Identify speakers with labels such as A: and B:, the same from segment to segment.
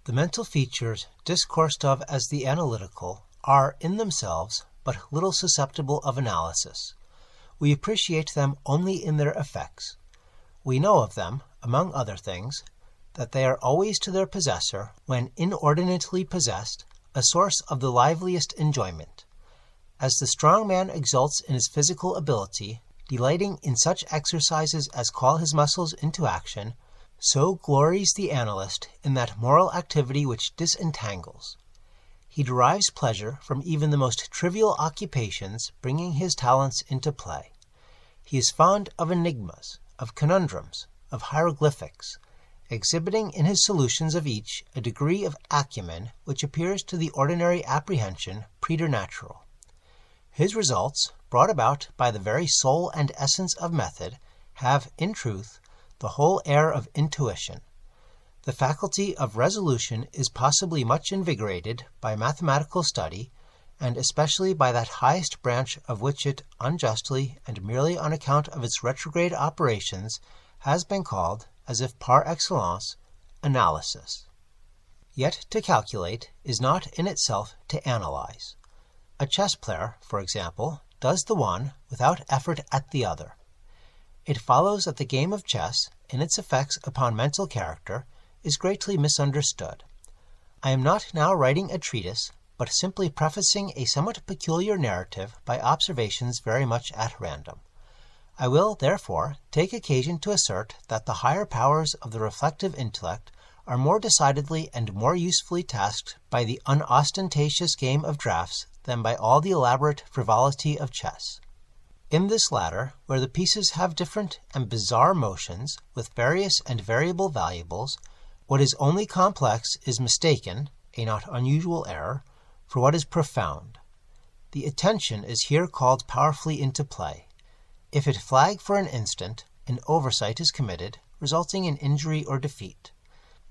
A: The mental features discoursed of as the analytical are, in themselves, but little susceptible of analysis. We appreciate them only in their effects. We know of them, among other things, that they are always to their possessor, when inordinately possessed, a source of the liveliest enjoyment. As the strong man exults in his physical ability, delighting in such exercises as call his muscles into action, so glories the analyst in that moral activity which disentangles. He derives pleasure from even the most trivial occupations bringing his talents into play. He is fond of enigmas, of conundrums, of hieroglyphics, exhibiting in his solutions of each a degree of acumen which appears to the ordinary apprehension preternatural. His results, brought about by the very soul and essence of method, have, in truth, the whole air of intuition. The faculty of resolution is possibly much invigorated by mathematical study, and especially by that highest branch of which it unjustly, and merely on account of its retrograde operations, has been called, as if par excellence, analysis. Yet to calculate is not in itself to analyze. A chess player, for example, does the one without effort at the other. It follows that the game of chess, in its effects upon mental character, is greatly misunderstood. I am not now writing a treatise, but simply prefacing a somewhat peculiar narrative by observations very much at random. I will, therefore, take occasion to assert that the higher powers of the reflective intellect are more decidedly and more usefully tasked by the unostentatious game of draughts than by all the elaborate frivolity of chess. In this latter, where the pieces have different and bizarre motions, with various and variable valuables, what is only complex is mistaken, a not unusual error, for what is profound. The attention is here called powerfully into play. If it flag for an instant, an oversight is committed, resulting in injury or defeat.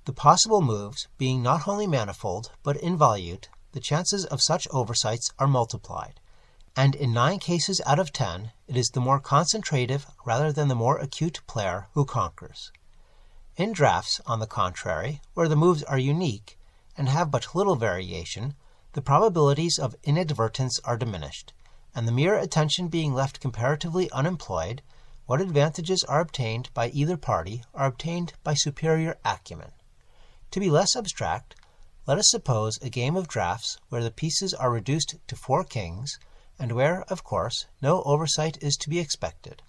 A: The possible moves being not only manifold, but involute, the chances of such oversights are multiplied, and in 9 cases out of 10 it is the more concentrative rather than the more acute player who conquers. In draughts, on the contrary, where the moves are unique, and have but little variation, the probabilities of inadvertence are diminished, and the mere attention being left comparatively unemployed, what advantages are obtained by either party are obtained by superior acumen. To be less abstract, let us suppose a game of draughts where the pieces are reduced to 4 kings, and where, of course, no oversight is to be expected.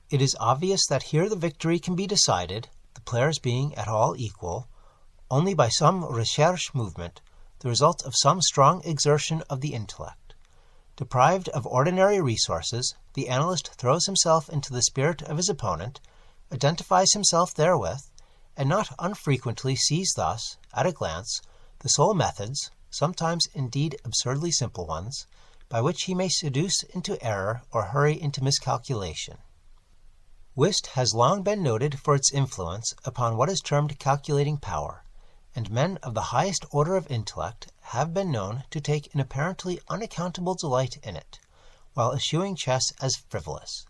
A: It is obvious that here the victory can be decided, the players being at all equal, only by some recherche movement, the result of some strong exertion of the intellect. Deprived of ordinary resources, the analyst throws himself into the spirit of his opponent, identifies himself therewith, and not unfrequently sees thus, at a glance, the sole methods, sometimes indeed absurdly simple ones, by which he may seduce into error or hurry into miscalculation. Whist has long been noted for its influence upon what is termed calculating power, and men of the highest order of intellect have been known to take an apparently unaccountable delight in it, while eschewing chess as frivolous.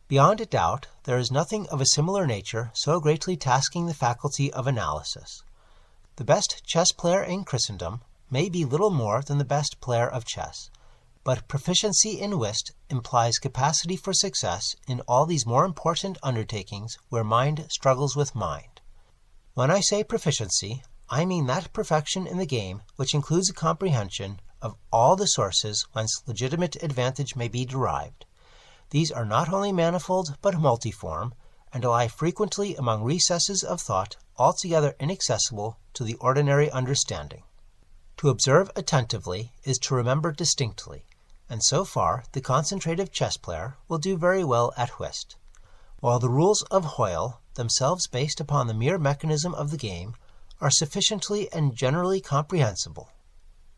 A: Beyond a doubt, there is nothing of a similar nature so greatly tasking the faculty of analysis. The best chess player in Christendom may be little more than the best player of chess, but proficiency in whist implies capacity for success in all these more important undertakings where mind struggles with mind. When I say proficiency, I mean that perfection in the game which includes a comprehension of all the sources whence legitimate advantage may be derived. These are not only manifold but multiform, and lie frequently among recesses of thought altogether inaccessible to the ordinary understanding. To observe attentively is to remember distinctly, and so far the concentrative chess player will do very well at whist, while the rules of Hoyle, themselves based upon the mere mechanism of the game, are sufficiently and generally comprehensible.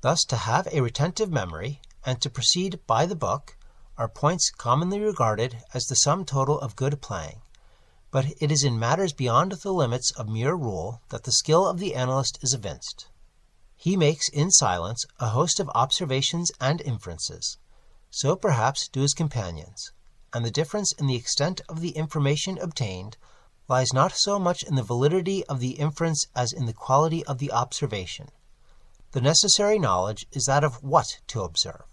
A: Thus to have a retentive memory, and to proceed by the book, are points commonly regarded as the sum total of good playing. But it is in matters beyond the limits of mere rule that the skill of the analyst is evinced. He makes in silence a host of observations and inferences. So perhaps do his companions, and the difference in the extent of the information obtained lies not so much in the validity of the inference as in the quality of the observation. The necessary knowledge is that of what to observe.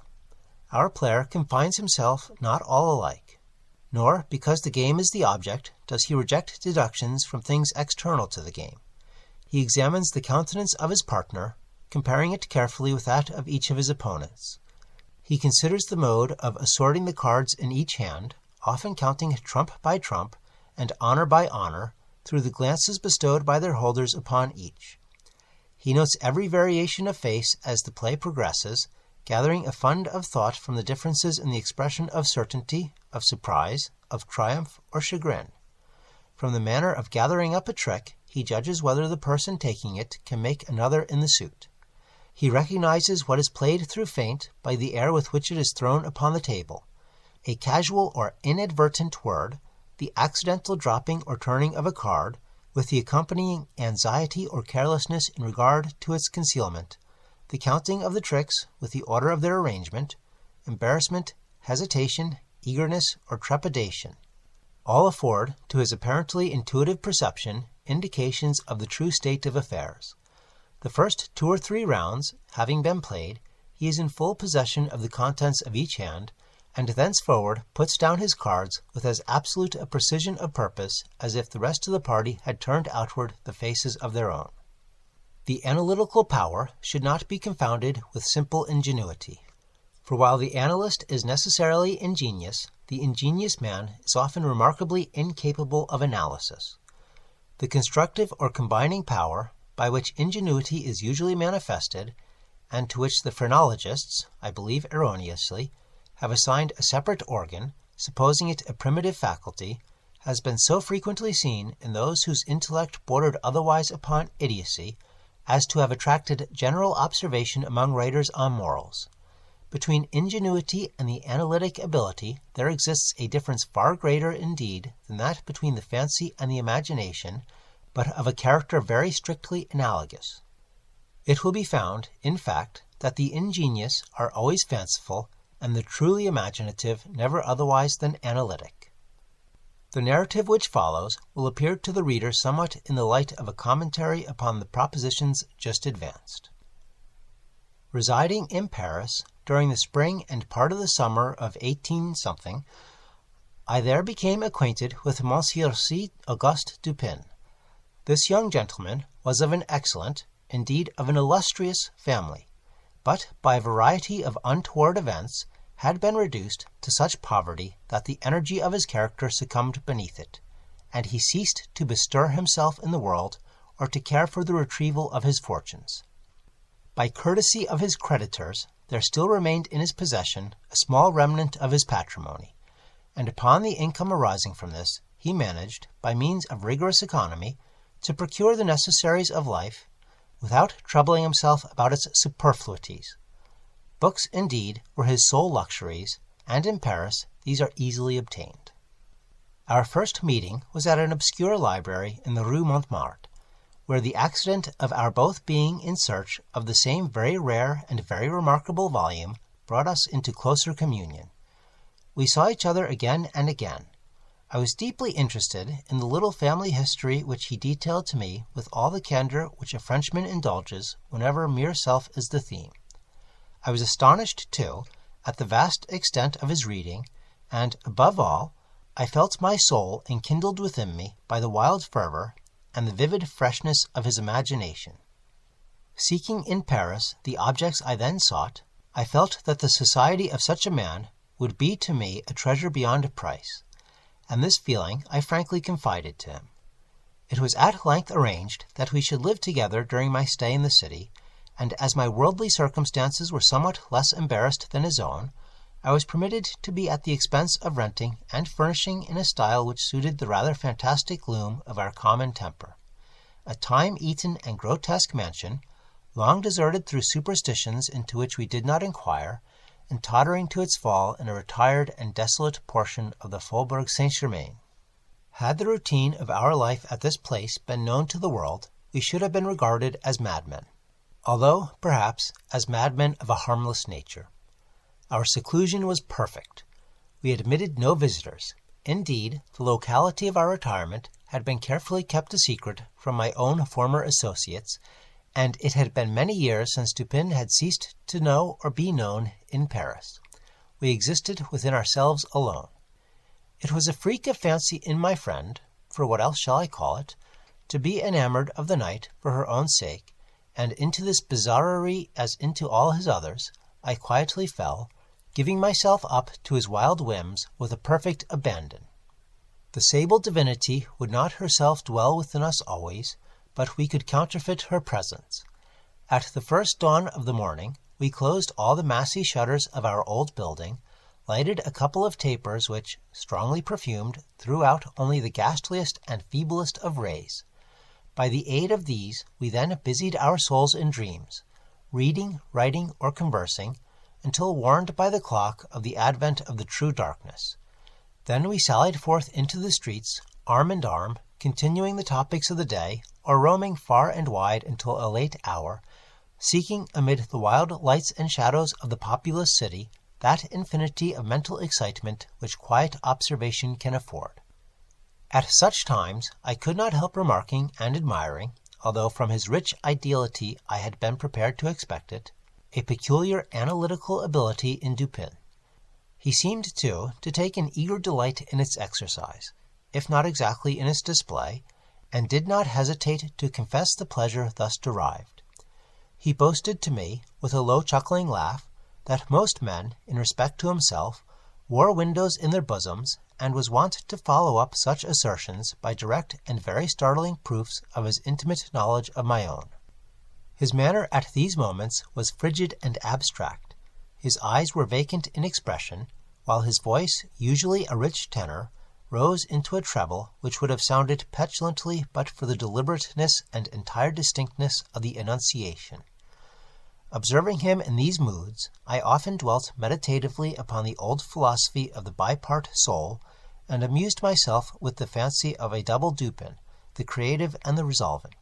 A: Our player confines himself not all alike, nor, because the game is the object, does he reject deductions from things external to the game. He examines the countenance of his partner, comparing it carefully with that of each of his opponents. He considers the mode of assorting the cards in each hand, often counting trump by trump and honor by honor, through the glances bestowed by their holders upon each. He notes every variation of face as the play progresses, gathering a fund of thought from the differences in the expression of certainty, of surprise, of triumph, or chagrin. From the manner of gathering up a trick, he judges whether the person taking it can make another in the suit. He recognizes what is played through feint by the air with which it is thrown upon the table. A casual or inadvertent word, the accidental dropping or turning of a card, with the accompanying anxiety or carelessness in regard to its concealment, the counting of the tricks with the order of their arrangement, embarrassment, hesitation, eagerness, or trepidation, all afford to his apparently intuitive perception indications of the true state of affairs. The first 2 or 3 rounds having been played, he is in full possession of the contents of each hand, and thenceforward puts down his cards with as absolute a precision of purpose as if the rest of the party had turned outward the faces of their own. The analytical power should not be confounded with simple ingenuity, for while the analyst is necessarily ingenious, the ingenious man is often remarkably incapable of analysis. The constructive or combining power, by which ingenuity is usually manifested, and to which the phrenologists, I believe erroneously, have assigned a separate organ, supposing it a primitive faculty, has been so frequently seen in those whose intellect bordered otherwise upon idiocy, as to have attracted general observation among writers on morals. Between ingenuity and the analytic ability there exists a difference far greater indeed than that between the fancy and the imagination, but of a character very strictly analogous. It will be found, in fact, that the ingenious are always fanciful, and the truly imaginative never otherwise than analytic. The narrative which follows will appear to the reader somewhat in the light of a commentary upon the propositions just advanced. Residing in Paris during the spring and part of the summer of 18 something, I there became acquainted with Monsieur C. Auguste Dupin. This young gentleman was of an excellent, indeed of an illustrious, family, but by a variety of untoward events had been reduced to such poverty that the energy of his character succumbed beneath it, and he ceased to bestir himself in the world or to care for the retrieval of his fortunes. By courtesy of his creditors there still remained in his possession a small remnant of his patrimony, and upon the income arising from this he managed, by means of rigorous economy, to procure the necessaries of life, without troubling himself about its superfluities. Books, indeed, were his sole luxuries, and in Paris these are easily obtained. Our first meeting was at an obscure library in the Rue Montmartre, where the accident of our both being in search of the same very rare and very remarkable volume brought us into closer communion. We saw each other again and again. I was deeply interested in the little family history which he detailed to me with all the candor which a Frenchman indulges whenever mere self is the theme. I was astonished, too, at the vast extent of his reading, and, above all, I felt my soul enkindled within me by the wild fervor and the vivid freshness of his imagination. Seeking in Paris the objects I then sought, I felt that the society of such a man would be to me a treasure beyond price, and this feeling I frankly confided to him. It was at length arranged that we should live together during my stay in the city, and as my worldly circumstances were somewhat less embarrassed than his own, I was permitted to be at the expense of renting and furnishing in a style which suited the rather fantastic gloom of our common temper. A time-eaten and grotesque mansion, long deserted through superstitions into which we did not inquire, and tottering to its fall in a retired and desolate portion of the Faubourg Saint-Germain. Had the routine of our life at this place been known to the world, we should have been regarded as madmen, although, perhaps, as madmen of a harmless nature. Our seclusion was perfect. We admitted no visitors. Indeed, the locality of our retirement had been carefully kept a secret from my own former associates, and it had been many years since Dupin had ceased to know or be known in Paris. We existed within ourselves alone. It was a freak of fancy in my friend, for what else shall I call it, to be enamoured of the night for her own sake, and into this bizarrerie, as into all his others, I quietly fell, giving myself up to his wild whims with a perfect abandon. The sable divinity would not herself dwell within us always, but we could counterfeit her presence. At the first dawn of the morning, we closed all the massy shutters of our old building, lighted a couple of tapers which, strongly perfumed, threw out only the ghastliest and feeblest of rays. By the aid of these we then busied our souls in dreams, reading, writing, or conversing, until warned by the clock of the advent of the true darkness. Then we sallied forth into the streets, arm in arm, continuing the topics of the day, or roaming far and wide until a late hour, seeking amid the wild lights and shadows of the populous city that infinity of mental excitement which quiet observation can afford. At such times I could not help remarking and admiring, although from his rich ideality I had been prepared to expect it, a peculiar analytical ability in Dupin. He seemed, too, to take an eager delight in its exercise, if not exactly in its display, and did not hesitate to confess the pleasure thus derived. He boasted to me, with a low chuckling laugh, that most men, in respect to himself, wore windows in their bosoms, and was wont to follow up such assertions by direct and very startling proofs of his intimate knowledge of my own. His manner at these moments was frigid and abstract. His eyes were vacant in expression, while his voice, usually a rich tenor, rose into a treble which would have sounded petulantly but for the deliberateness and entire distinctness of the enunciation. Observing him in these moods, I often dwelt meditatively upon the old philosophy of the bipart soul, and amused myself with the fancy of a double Dupin, the creative and the resolvent.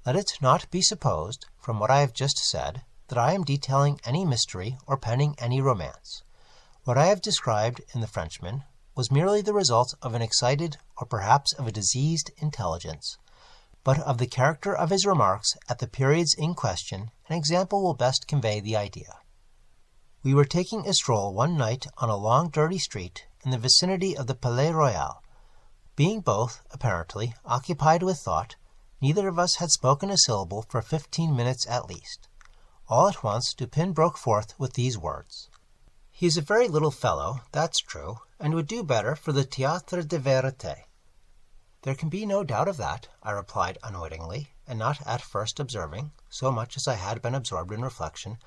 A: Let it not be supposed, from what I have just said, that I am detailing any mystery or penning any romance. What I have described in the Frenchman was merely the result of an excited, or perhaps of a diseased, intelligence, but of the character of his remarks at the periods in question an example will best convey the idea. We were taking a stroll one night on a long dirty street in the vicinity of the Palais Royal. Being both, apparently, occupied with thought, neither of us had spoken a syllable for 15 minutes at least. All at once Dupin broke forth with these words: "He is a very little fellow, that's true, and would do better for the Théâtre de Vérité." "There can be no doubt of that," I replied unwittingly, and not at first observing, so much as I had been absorbed in reflection,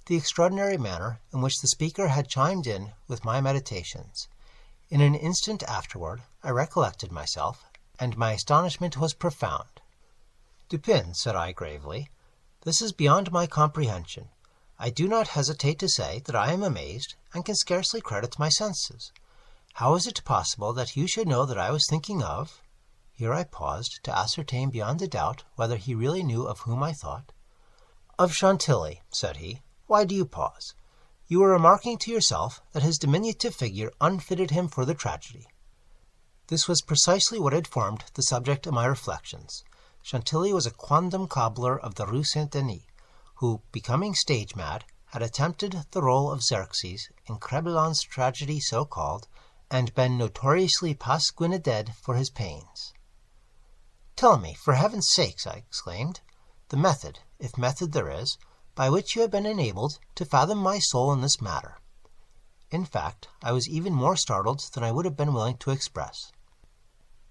A: the extraordinary manner in which the speaker had chimed in with my meditations. In an instant afterward I recollected myself, and my astonishment was profound. "Dupin," said I gravely, "this is beyond my comprehension. I do not hesitate to say that I am amazed, and can scarcely credit my senses. How is it possible that you should know that I was thinking of—" Here I paused to ascertain beyond a doubt whether he really knew of whom I thought. "Of Chantilly," said he. "Why do you pause? You were remarking to yourself that his diminutive figure unfitted him for the tragedy." This was precisely what had formed the subject of my reflections. Chantilly was a quondam cobbler of the Rue Saint-Denis, who, becoming stage-mad, had attempted the rôle of Xerxes in Crebillon's tragedy so called, and been notoriously pasquinaded for his pains. "Tell me, for heaven's sakes," I exclaimed, "the method, if method there is, by which you have been enabled to fathom my soul in this matter." In fact, I was even more startled than I would have been willing to express.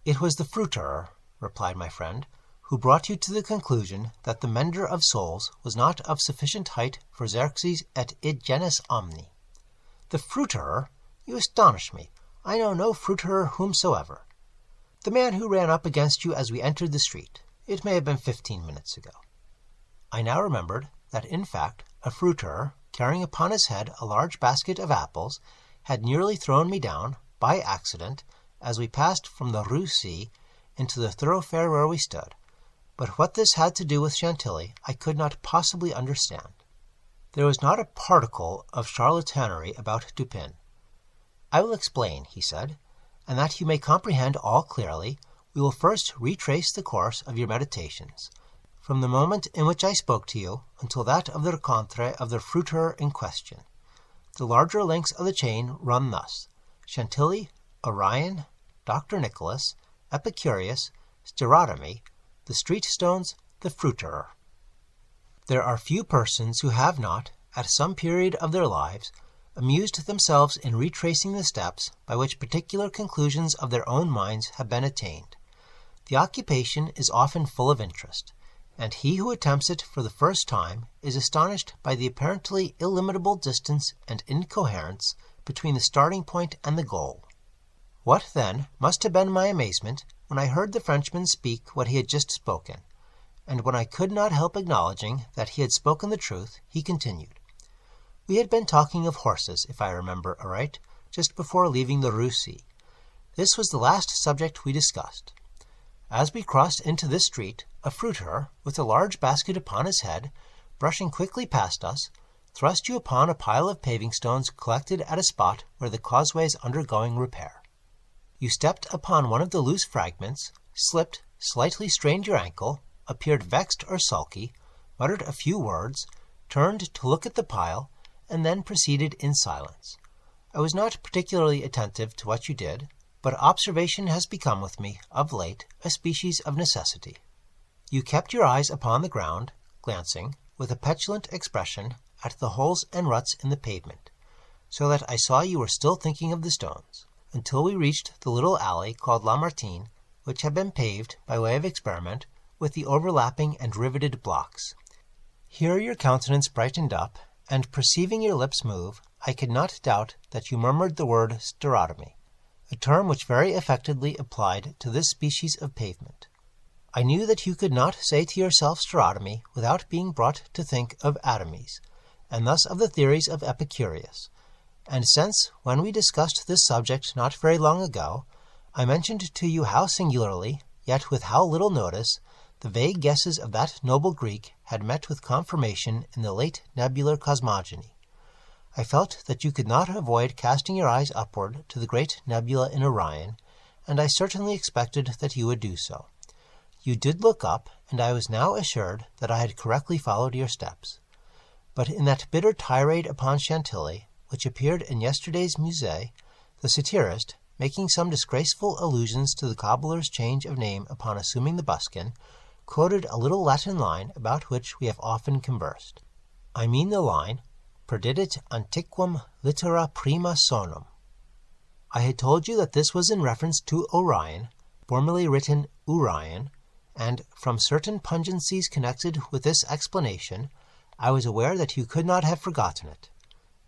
A: "It was the fruiterer," replied my friend, "who brought you to the conclusion that the mender of souls was not of sufficient height for Xerxes et id genus omni." "The fruiterer! You astonish me. I know no fruiterer whomsoever." "The man who ran up against you as we entered the street. It may have been 15 minutes ago." I now remembered that, in fact, a fruiterer, carrying upon his head a large basket of apples, had nearly thrown me down, by accident, as we passed from the Rue C into the thoroughfare where we stood. But what this had to do with Chantilly I could not possibly understand. There was not a particle of charlatanerie about Dupin. "I will explain," he said, and that you may comprehend all clearly, we will first retrace the course of your meditations, from the moment in which I spoke to you until that of the rencontre of the fruiterer in question. The larger links of the chain run thus: Chantilly, Orion, Dr. Nicholas, Epicurus, Sterotomy, the street stones, the fruiterer. There are few persons who have not, at some period of their lives, amused themselves in retracing the steps by which particular conclusions of their own minds have been attained. The occupation is often full of interest, and he who attempts it for the first time is astonished by the apparently illimitable distance and incoherence between the starting point and the goal. What, then, must have been my amazement when I heard the Frenchman speak what he had just spoken, and when I could not help acknowledging that he had spoken the truth, he continued. We had been talking of horses, if I remember aright, just before leaving the Russie. This was the last subject we discussed. As we crossed into this street, a fruiterer, with a large basket upon his head, brushing quickly past us, thrust you upon a pile of paving stones collected at a spot where the causeway is undergoing repair. You stepped upon one of the loose fragments, slipped, slightly strained your ankle, appeared vexed or sulky, muttered a few words, turned to look at the pile, and then proceeded in silence. I was not particularly attentive to what you did, but observation has become with me, of late, a species of necessity. You kept your eyes upon the ground, glancing, with a petulant expression, at the holes and ruts in the pavement, so that I saw you were still thinking of the stones, until we reached the little alley called Lamartine, which had been paved, by way of experiment, with the overlapping and riveted blocks. Here your countenance brightened up, and perceiving your lips move, I could not doubt that you murmured the word sterotomy, a term which very affectedly applied to this species of pavement. I knew that you could not say to yourself sterotomy without being brought to think of atomies, and thus of the theories of Epicurus, and since, when we discussed this subject not very long ago, I mentioned to you how singularly, yet with how little notice, the vague guesses of that noble Greek had met with confirmation in the late nebular cosmogony, I felt that you could not avoid casting your eyes upward to the great nebula in Orion, and I certainly expected that you would do so. You did look up, and I was now assured that I had correctly followed your steps. But in that bitter tirade upon Chantilly, which appeared in yesterday's Musée, the satirist, making some disgraceful allusions to the cobbler's change of name upon assuming the buskin, quoted a little Latin line about which we have often conversed. I mean the line, Perdidit antiquum littera prima sonum. I had told you that this was in reference to Orion, formerly written Urion, and from certain pungencies connected with this explanation, I was aware that you could not have forgotten it.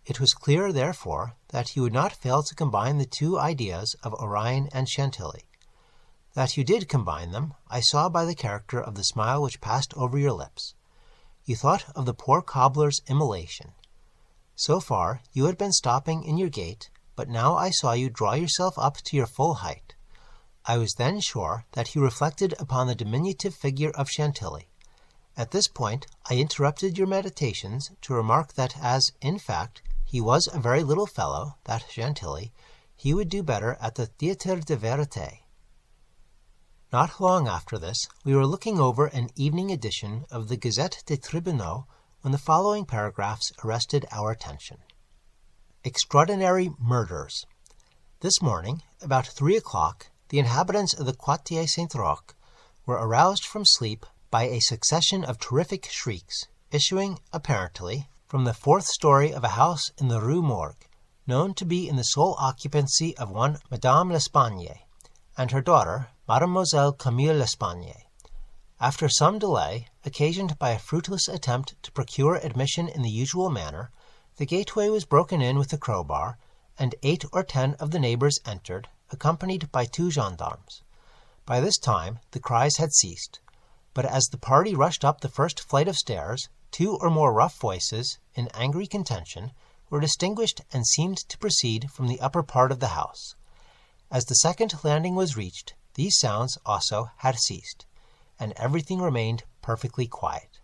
A: It was clear, therefore, that you would not fail to combine the two ideas of Orion and Chantilly. That you did combine them, I saw by the character of the smile which passed over your lips. You thought of the poor cobbler's immolation. So far you had been stopping in your gait, but now I saw you draw yourself up to your full height. I was then sure that you reflected upon the diminutive figure of Chantilly. At this point I interrupted your meditations to remark that as, in fact, he was a very little fellow, that Chantilly, he would do better at the Théâtre de Vérité. Not long after this, we were looking over an evening edition of the Gazette des Tribunaux when the following paragraphs arrested our attention. Extraordinary murders. This morning, about 3 o'clock, the inhabitants of the Quartier Saint-Roch were aroused from sleep by a succession of terrific shrieks, issuing, apparently, from the 4th story of a house in the Rue Morgue, known to be in the sole occupancy of one Madame L'Espagne, and her daughter, Mademoiselle Camille L'Espagne. After some delay, occasioned by a fruitless attempt to procure admission in the usual manner, the gateway was broken in with a crowbar, and 8 or 10 of the neighbors entered, accompanied by 2 gendarmes. By this time the cries had ceased, but as the party rushed up the first flight of stairs, 2 or more rough voices, in angry contention, were distinguished and seemed to proceed from the upper part of the house. As the second landing was reached, these sounds also had ceased, and everything remained perfectly quiet.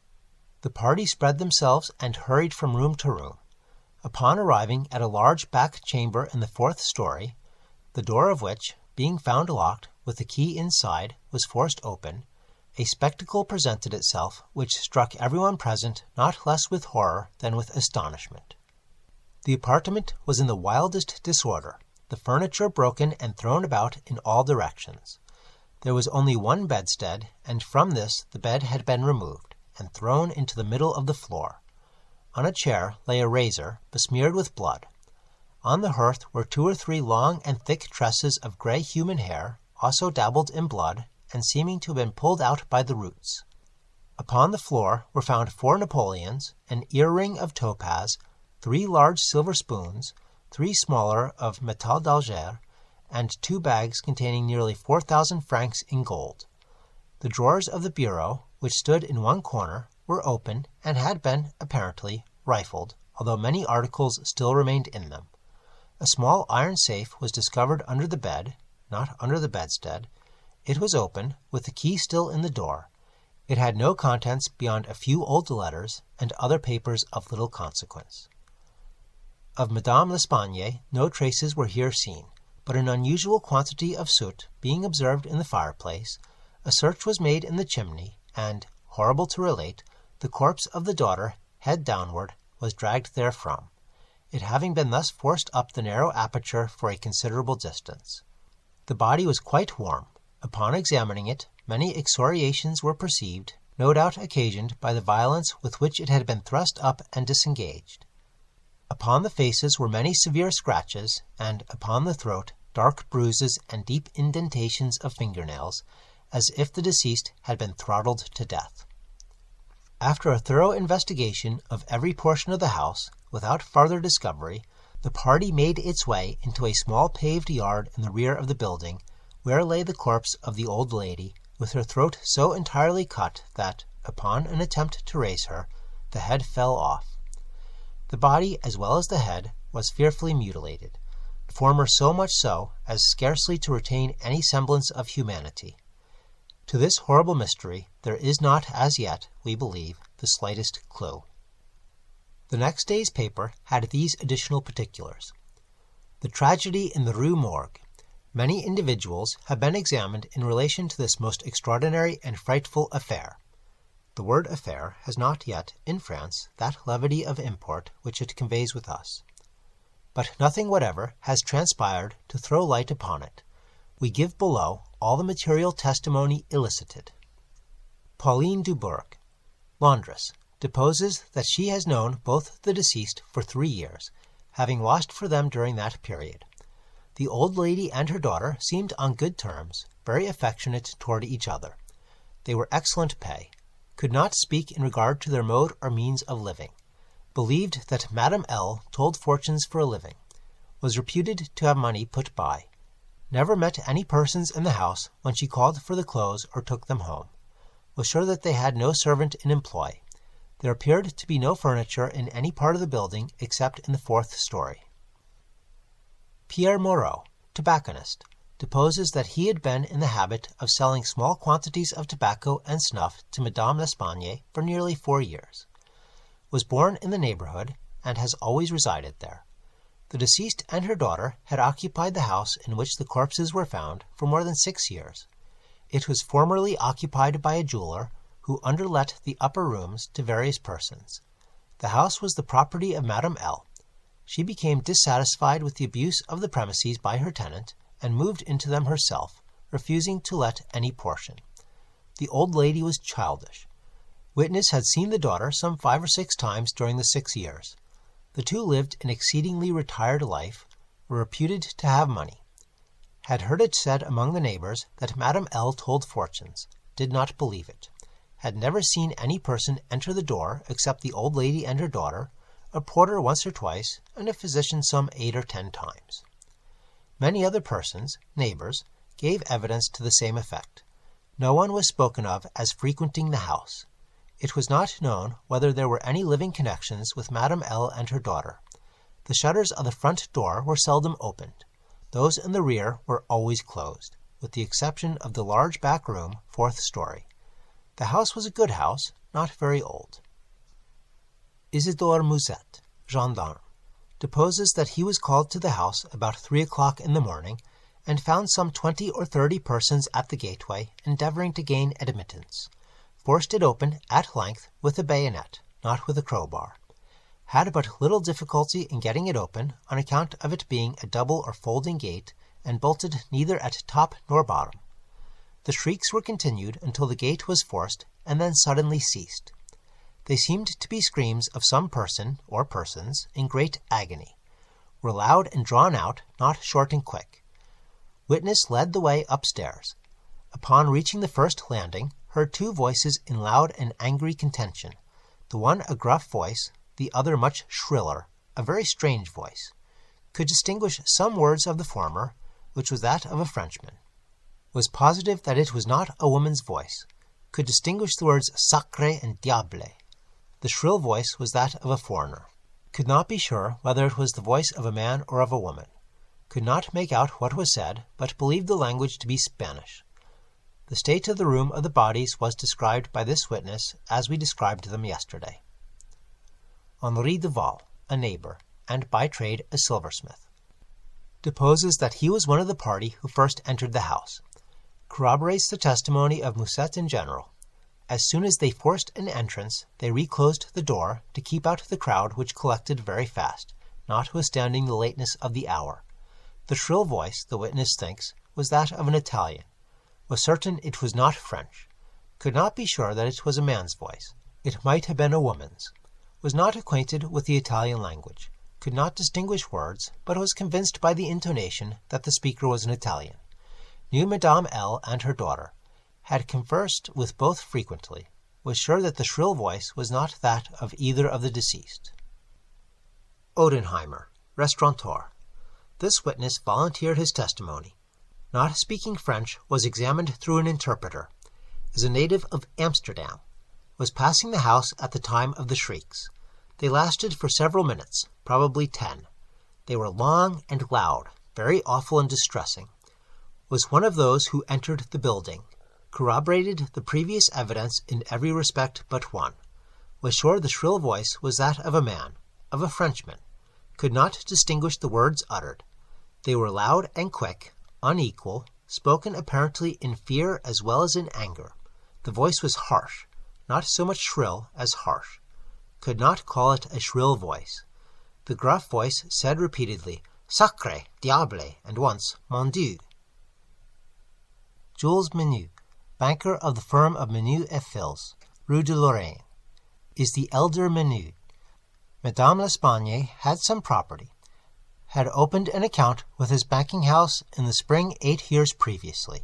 A: The party spread themselves and hurried from room to room. Upon arriving at a large back chamber in the 4th story, the door of which, being found locked with the key inside, was forced open, a spectacle presented itself which struck everyone present not less with horror than with astonishment. The apartment was in the wildest disorder, the furniture broken and thrown about in all directions. There was only one bedstead, and from this the bed had been removed, and thrown into the middle of the floor. On a chair lay a razor, besmeared with blood. On the hearth were 2 or 3 long and thick tresses of grey human hair, also dabbled in blood, and seeming to have been pulled out by the roots. Upon the floor were found 4 Napoleons, an ear-ring of topaz, 3 large silver spoons, 3 smaller of métal d'Alger, and 2 bags containing nearly 4,000 francs in gold. The drawers of the bureau, which stood in one corner, were open, and had been, apparently, rifled, although many articles still remained in them. A small iron safe was discovered under the bed, not under the bedstead. It was open, with the key still in the door. It had no contents beyond a few old letters and other papers of little consequence. Of Madame L'Espagne no traces were here seen, but an unusual quantity of soot being observed in the fireplace, a search was made in the chimney, and, horrible to relate, the corpse of the daughter, head downward, was dragged therefrom, it having been thus forced up the narrow aperture for a considerable distance. The body was quite warm. Upon examining it, many excoriations were perceived, no doubt occasioned by the violence with which it had been thrust up and disengaged. Upon the faces were many severe scratches, and upon the throat dark bruises and deep indentations of fingernails, as if the deceased had been throttled to death. After a thorough investigation of every portion of the house, without farther discovery, the party made its way into a small paved yard in the rear of the building, where lay the corpse of the old lady, with her throat so entirely cut that, upon an attempt to raise her, the head fell off. The body, as well as the head, was fearfully mutilated, the former so much so as scarcely to retain any semblance of humanity. To this horrible mystery there is not as yet, we believe, the slightest clue. The next day's paper had these additional particulars. The tragedy in the Rue Morgue. Many individuals have been examined in relation to this most extraordinary and frightful affair. The word affair has not yet, in France, that levity of import which it conveys with us. But nothing whatever has transpired to throw light upon it. We give below all the material testimony elicited. Pauline Dubourg, laundress, deposes that she has known both the deceased for 3 years, having washed for them during that period. The old lady and her daughter seemed on good terms, very affectionate toward each other. They were excellent pay, could not speak in regard to their mode or means of living, believed that Madame L. told fortunes for a living, was reputed to have money put by, never met any persons in the house when she called for the clothes or took them home, was sure that they had no servant in employ. There appeared to be no furniture in any part of the building except in the 4th story. Pierre Moreau, tobacconist, deposes that he had been in the habit of selling small quantities of tobacco and snuff to Madame L'Espagne for nearly 4 years. Was born in the neighborhood, and has always resided there. The deceased and her daughter had occupied the house in which the corpses were found for more than 6 years. It was formerly occupied by a jeweler, who underlet the upper rooms to various persons. The house was the property of Madame L. She became dissatisfied with the abuse of the premises by her tenant, and moved into them herself, refusing to let any portion. The old lady was childish. Witness had seen the daughter some 5 or 6 times during the 6 years. The two lived an exceedingly retired life, were reputed to have money. Had heard it said among the neighbors that Madame L. told fortunes, did not believe it. Had never seen any person enter the door except the old lady and her daughter, a porter once or twice, and a physician some 8 or 10 times. Many other persons, neighbors, gave evidence to the same effect. No one was spoken of as frequenting the house. It was not known whether there were any living connections with Madame L. and her daughter. The shutters of the front door were seldom opened. Those in the rear were always closed, with the exception of the large back room, 4th story. The house was a good house, not very old. Isidore Musette, gendarme, deposes that he was called to the house about 3 o'clock in the morning, and found some 20 or 30 persons at the gateway endeavouring to gain admittance. Forced it open at length with a bayonet, not with a crowbar. Had but little difficulty in getting it open, on account of it being a double or folding gate, and bolted neither at top nor bottom. The shrieks were continued until the gate was forced, and then suddenly ceased. They seemed to be screams of some person, or persons, in great agony, were loud and drawn out, not short and quick. Witness led the way upstairs. Upon reaching the first landing, heard two voices in loud and angry contention, the one a gruff voice, the other much shriller, a very strange voice. Could distinguish some words of the former, which was that of a Frenchman. Was positive that it was not a woman's voice. Could distinguish the words sacré and diable. The shrill voice was that of a foreigner. Could not be sure whether it was the voice of a man or of a woman. Could not make out what was said, but believed the language to be Spanish. The state of the room of the bodies was described by this witness as we described them yesterday. Henri Duval, a neighbour, and by trade a silversmith, deposes that he was one of the party who first entered the house. Corroborates the testimony of Musset in general. As soon as they forced an entrance, they reclosed the door to keep out the crowd, which collected very fast, notwithstanding the lateness of the hour. The shrill voice, the witness thinks, was that of an Italian. Was certain it was not French. Could not be sure that it was a man's voice. It might have been a woman's. Was not acquainted with the Italian language. Could not distinguish words, but was convinced by the intonation that the speaker was an Italian. Knew Madame L. and her daughter. Had conversed with both frequently. Was sure that the shrill voice was not that of either of the deceased. Odenheimer, restaurateur. This witness volunteered his testimony. Not speaking French, was examined through an interpreter. Is a native of Amsterdam. Was passing the house at the time of the shrieks. They lasted for several minutes, probably 10. They were long and loud, very awful and distressing. Was one of those who entered the building. Corroborated the previous evidence in every respect but one. Was sure the shrill voice was that of a man, of a Frenchman. Could not distinguish the words uttered. They were loud and quick, unequal, spoken apparently in fear as well as in anger. The voice was harsh, not so much shrill as harsh. Could not call it a shrill voice. The gruff voice said repeatedly, Sacré, diable, and once, Mon Dieu. Jules Menu, banker of the firm of Menu et Fils, Rue de Lorraine, is the elder Menu. Madame L'Espagne had some property. Had opened an account with his banking house in the spring 8 years previously.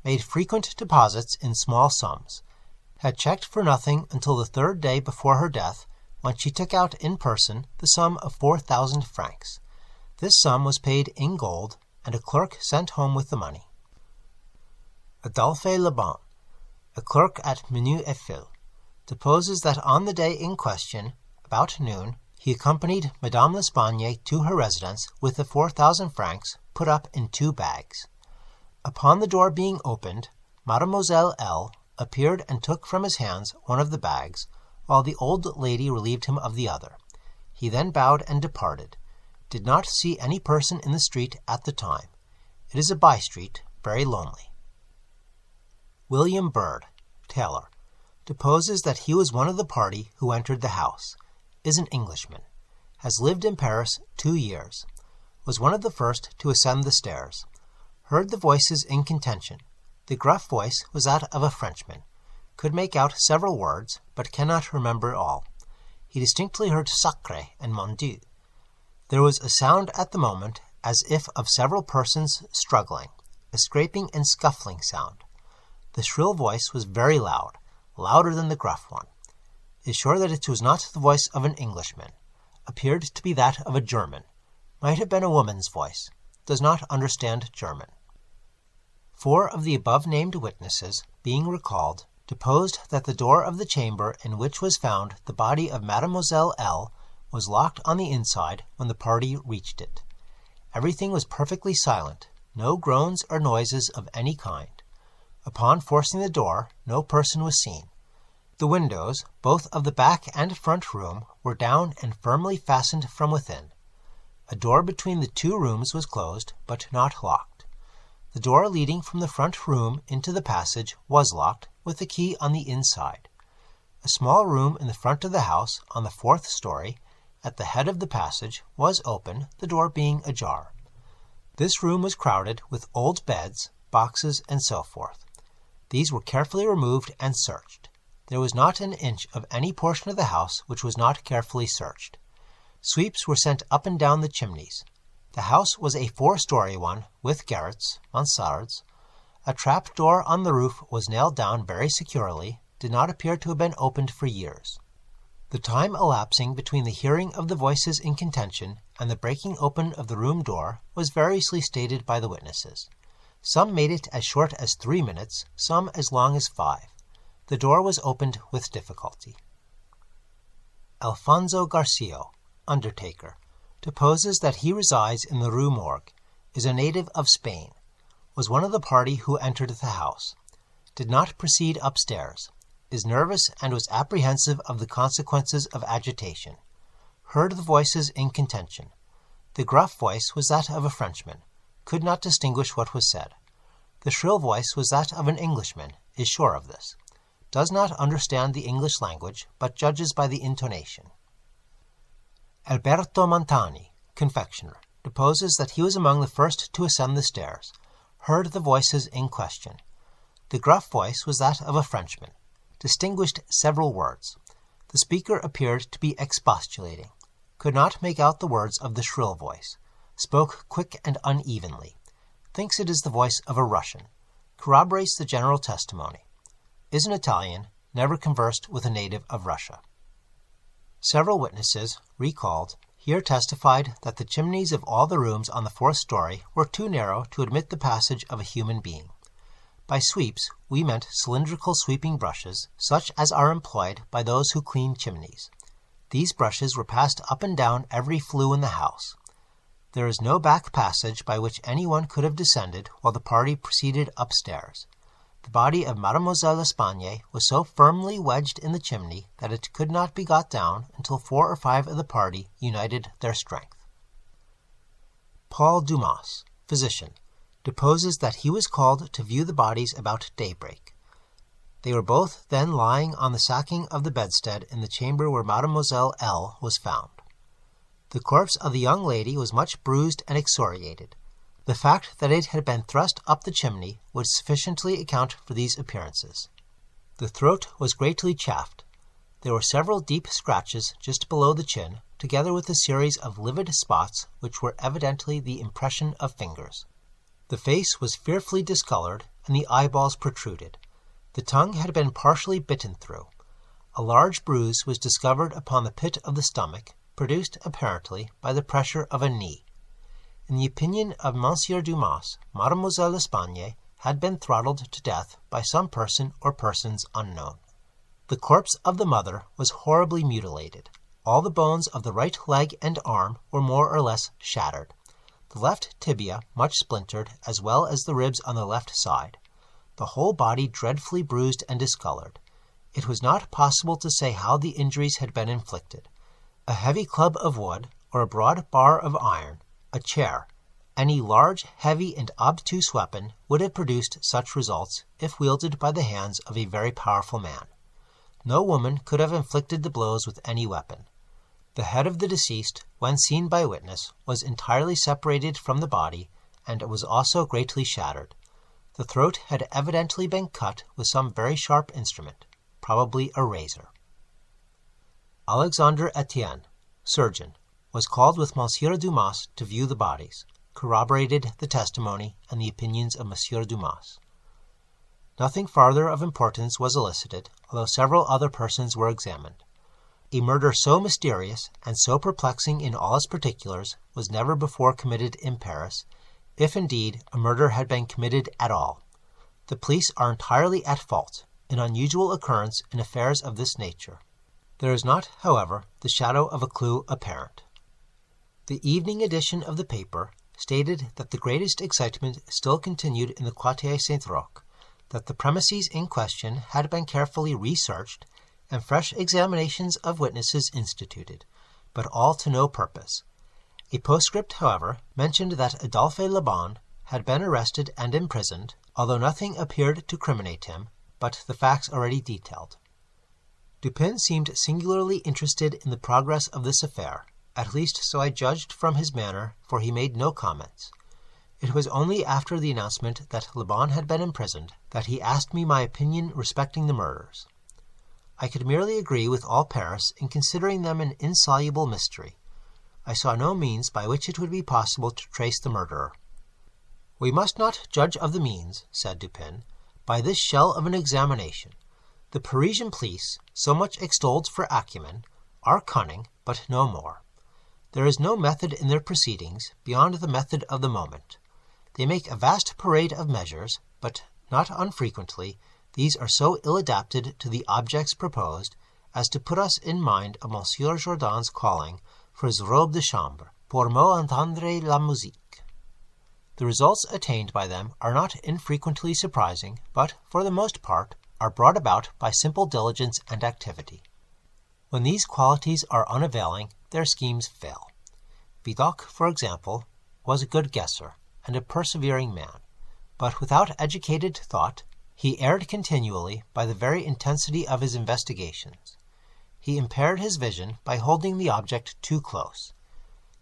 A: Made frequent deposits in small sums. Had checked for nothing until the 3rd day before her death, when she took out in person the sum of 4,000 francs. This sum was paid in gold, and a clerk sent home with the money. Adolphe Leban, a clerk at Menu et Fils, deposes that on the day in question, about noon, he accompanied Madame L'Espagne to her residence with the 4,000 francs put up in 2 bags. Upon the door being opened, Mademoiselle L. appeared and took from his hands one of the bags, while the old lady relieved him of the other. He then bowed and departed. Did not see any person in the street at the time. It is a by-street, very lonely. William Bird, tailor, deposes that he was one of the party who entered the house. Is an Englishman. Has lived in Paris 2 years. Was one of the first to ascend the stairs. Heard the voices in contention. The gruff voice was that of a Frenchman. Could make out several words, but cannot remember all. He distinctly heard Sacré and Mon Dieu. There was a sound at the moment as if of several persons struggling, a scraping and scuffling sound. The shrill voice was very loud, louder than the gruff one. Is sure that it was not the voice of an Englishman. Appeared to be that of a German. Might have been a woman's voice. Does not understand German. 4 of the above-named witnesses, being recalled, deposed that the door of the chamber in which was found the body of Mademoiselle L. was locked on the inside when the party reached it. Everything was perfectly silent, no groans or noises of any kind. Upon forcing the door, no person was seen. The windows, both of the back and front room, were down and firmly fastened from within. A door between the 2 rooms was closed, but not locked. The door leading from the front room into the passage was locked, with the key on the inside. A small room in the front of the house, on the 4th story, at the head of the passage, was open, the door being ajar. This room was crowded with old beds, boxes, and so forth. These were carefully removed and searched. There was not an inch of any portion of the house which was not carefully searched. Sweeps were sent up and down the chimneys. The house was a 4-story one, with garrets, mansardes. A trap door on the roof was nailed down very securely, did not appear to have been opened for years. The time elapsing between the hearing of the voices in contention and the breaking open of the room door was variously stated by the witnesses. Some made it as short as 3 minutes, some as long as 5. The door was opened with difficulty. Alfonso Garcio, undertaker, deposes that he resides in the Rue Morgue, is a native of Spain, was one of the party who entered the house, did not proceed upstairs, is nervous and was apprehensive of the consequences of agitation, heard the voices in contention. The gruff voice was that of a Frenchman, could not distinguish what was said. The shrill voice was that of an Englishman, is sure of this, does not understand the English language, but judges by the intonation. Alberto Montani, confectioner, deposes that he was among the first to ascend the stairs, heard the voices in question. The gruff voice was that of a Frenchman, distinguished several words. The speaker appeared to be expostulating, could not make out the words of the shrill voice, spoke quick and unevenly, thinks it is the voice of a Russian, corroborates the general testimony, is an Italian, never conversed with a native of Russia. Several witnesses, recalled, here testified that the chimneys of all the rooms on the 4th story were too narrow to admit the passage of a human being. By sweeps, we meant cylindrical sweeping brushes, such as are employed by those who clean chimneys. These brushes were passed up and down every flue in the house. There is no back passage by which anyone could have descended while the party proceeded upstairs. The body of Mademoiselle L'Espagne was so firmly wedged in the chimney that it could not be got down until 4 or 5 of the party united their strength. Paul Dumas, physician, deposes that he was called to view the bodies about daybreak. They were both then lying on the sacking of the bedstead in the chamber where Mademoiselle L. was found. The corpse of the young lady was much bruised and excoriated. The fact that it had been thrust up the chimney would sufficiently account for these appearances. The throat was greatly chafed. There were several deep scratches just below the chin, together with a series of livid spots which were evidently the impression of fingers. The face was fearfully discolored, and the eyeballs protruded. The tongue had been partially bitten through. A large bruise was discovered upon the pit of the stomach, produced, apparently, by the pressure of a knee. In the opinion of Monsieur Dumas, Mademoiselle L'Espagne had been throttled to death by some person or persons unknown. The corpse of the mother was horribly mutilated. All the bones of the right leg and arm were more or less shattered. The left tibia much splintered, as well as the ribs on the left side. The whole body dreadfully bruised and discolored. It was not possible to say how the injuries had been inflicted. A heavy club of wood, or a broad bar of iron, a chair, any large, heavy, and obtuse weapon would have produced such results if wielded by the hands of a very powerful man. No woman could have inflicted the blows with any weapon. The head of the deceased, when seen by witness, was entirely separated from the body, and it was also greatly shattered. The throat had evidently been cut with some very sharp instrument, probably a razor. Alexandre Etienne, surgeon, was called with Monsieur Dumas to view the bodies, corroborated the testimony and the opinions of Monsieur Dumas. Nothing farther of importance was elicited, although several other persons were examined. A murder so mysterious and so perplexing in all its particulars was never before committed in Paris, if indeed a murder had been committed at all. The police are entirely at fault, an unusual occurrence in affairs of this nature. There is not, however, the shadow of a clue apparent. The evening edition of the paper stated that the greatest excitement still continued in the Quartier Saint-Roch, that the premises in question had been carefully researched, and fresh examinations of witnesses instituted, but all to no purpose. A postscript, however, mentioned that Adolphe Le Bon had been arrested and imprisoned, although nothing appeared to criminate him but the facts already detailed. Dupin seemed singularly interested in the progress of this affair, at least so I judged from his manner, for he made no comments. It was only after the announcement that Le Bon had been imprisoned that he asked me my opinion respecting the murders. I could merely agree with all Paris in considering them an insoluble mystery. I saw no means by which it would be possible to trace the murderer. "We must not judge of the means," said Dupin, "by this shell of an examination. The Parisian police, so much extolled for acumen, are cunning, but no more. There is no method in their proceedings beyond the method of the moment. They make a vast parade of measures, but not unfrequently these are so ill adapted to the objects proposed as to put us in mind of Monsieur Jourdan's calling for his robe de chambre, pour mieux entendre la musique. The results attained by them are not infrequently surprising, but, for the most part, are brought about by simple diligence and activity. When these qualities are unavailing, their schemes fail. Vidocq, for example, was a good guesser, and a persevering man, but without educated thought he erred continually by the very intensity of his investigations. He impaired his vision by holding the object too close.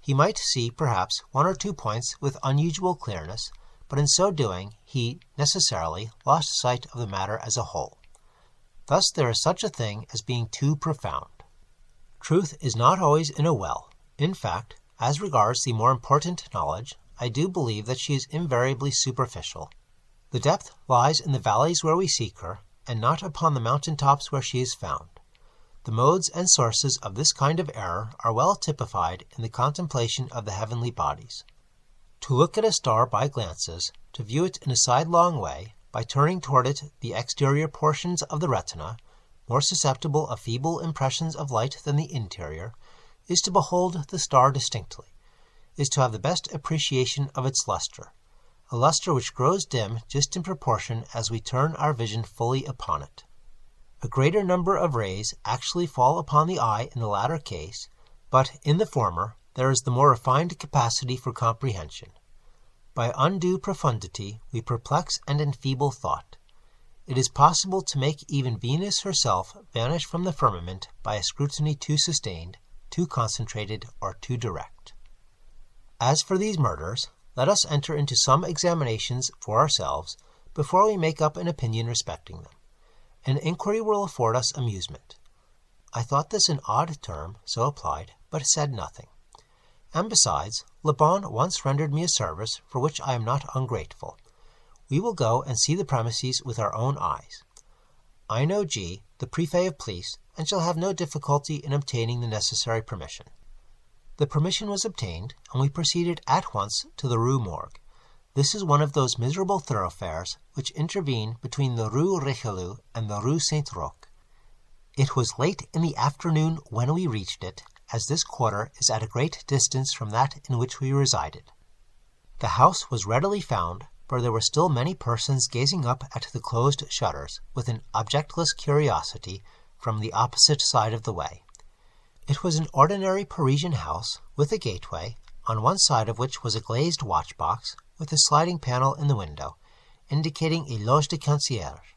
A: He might see, perhaps, one or two points with unusual clearness, but in so doing he necessarily lost sight of the matter as a whole. Thus there is such a thing as being too profound. Truth is not always in a well. In fact, as regards the more important knowledge, I do believe that she is invariably superficial. The depth lies in the valleys where we seek her, and not upon the mountain tops where she is found. The modes and sources of this kind of error are well typified in the contemplation of the heavenly bodies. To look at a star by glances, to view it in a sidelong way, by turning toward it the exterior portions of the retina, more susceptible of feeble impressions of light than the interior, is to behold the star distinctly, is to have the best appreciation of its luster, a luster which grows dim just in proportion as we turn our vision fully upon it. A greater number of rays actually fall upon the eye in the latter case, but in the former there is the more refined capacity for comprehension. By undue profundity we perplex and enfeeble thought. It is possible to make even Venus herself vanish from the firmament by a scrutiny too sustained, too concentrated, or too direct. As for these murders, let us enter into some examinations for ourselves before we make up an opinion respecting them. An inquiry will afford us amusement. I thought this an odd term, so applied, but said nothing. And besides, Le Bon once rendered me a service for which I am not ungrateful. We will go and see the premises with our own eyes. I know G., the Prefet of Police, and shall have no difficulty in obtaining the necessary permission. The permission was obtained, and we proceeded at once to the Rue Morgue. This is one of those miserable thoroughfares which intervene between the Rue Richelieu and the Rue Saint-Roch. It was late in the afternoon when we reached it, as this quarter is at a great distance from that in which we resided. The house was readily found, for there were still many persons gazing up at the closed shutters with an objectless curiosity from the opposite side of the way. It was an ordinary Parisian house, with a gateway, on one side of which was a glazed watch-box, with a sliding panel in the window, indicating a loge de concierge.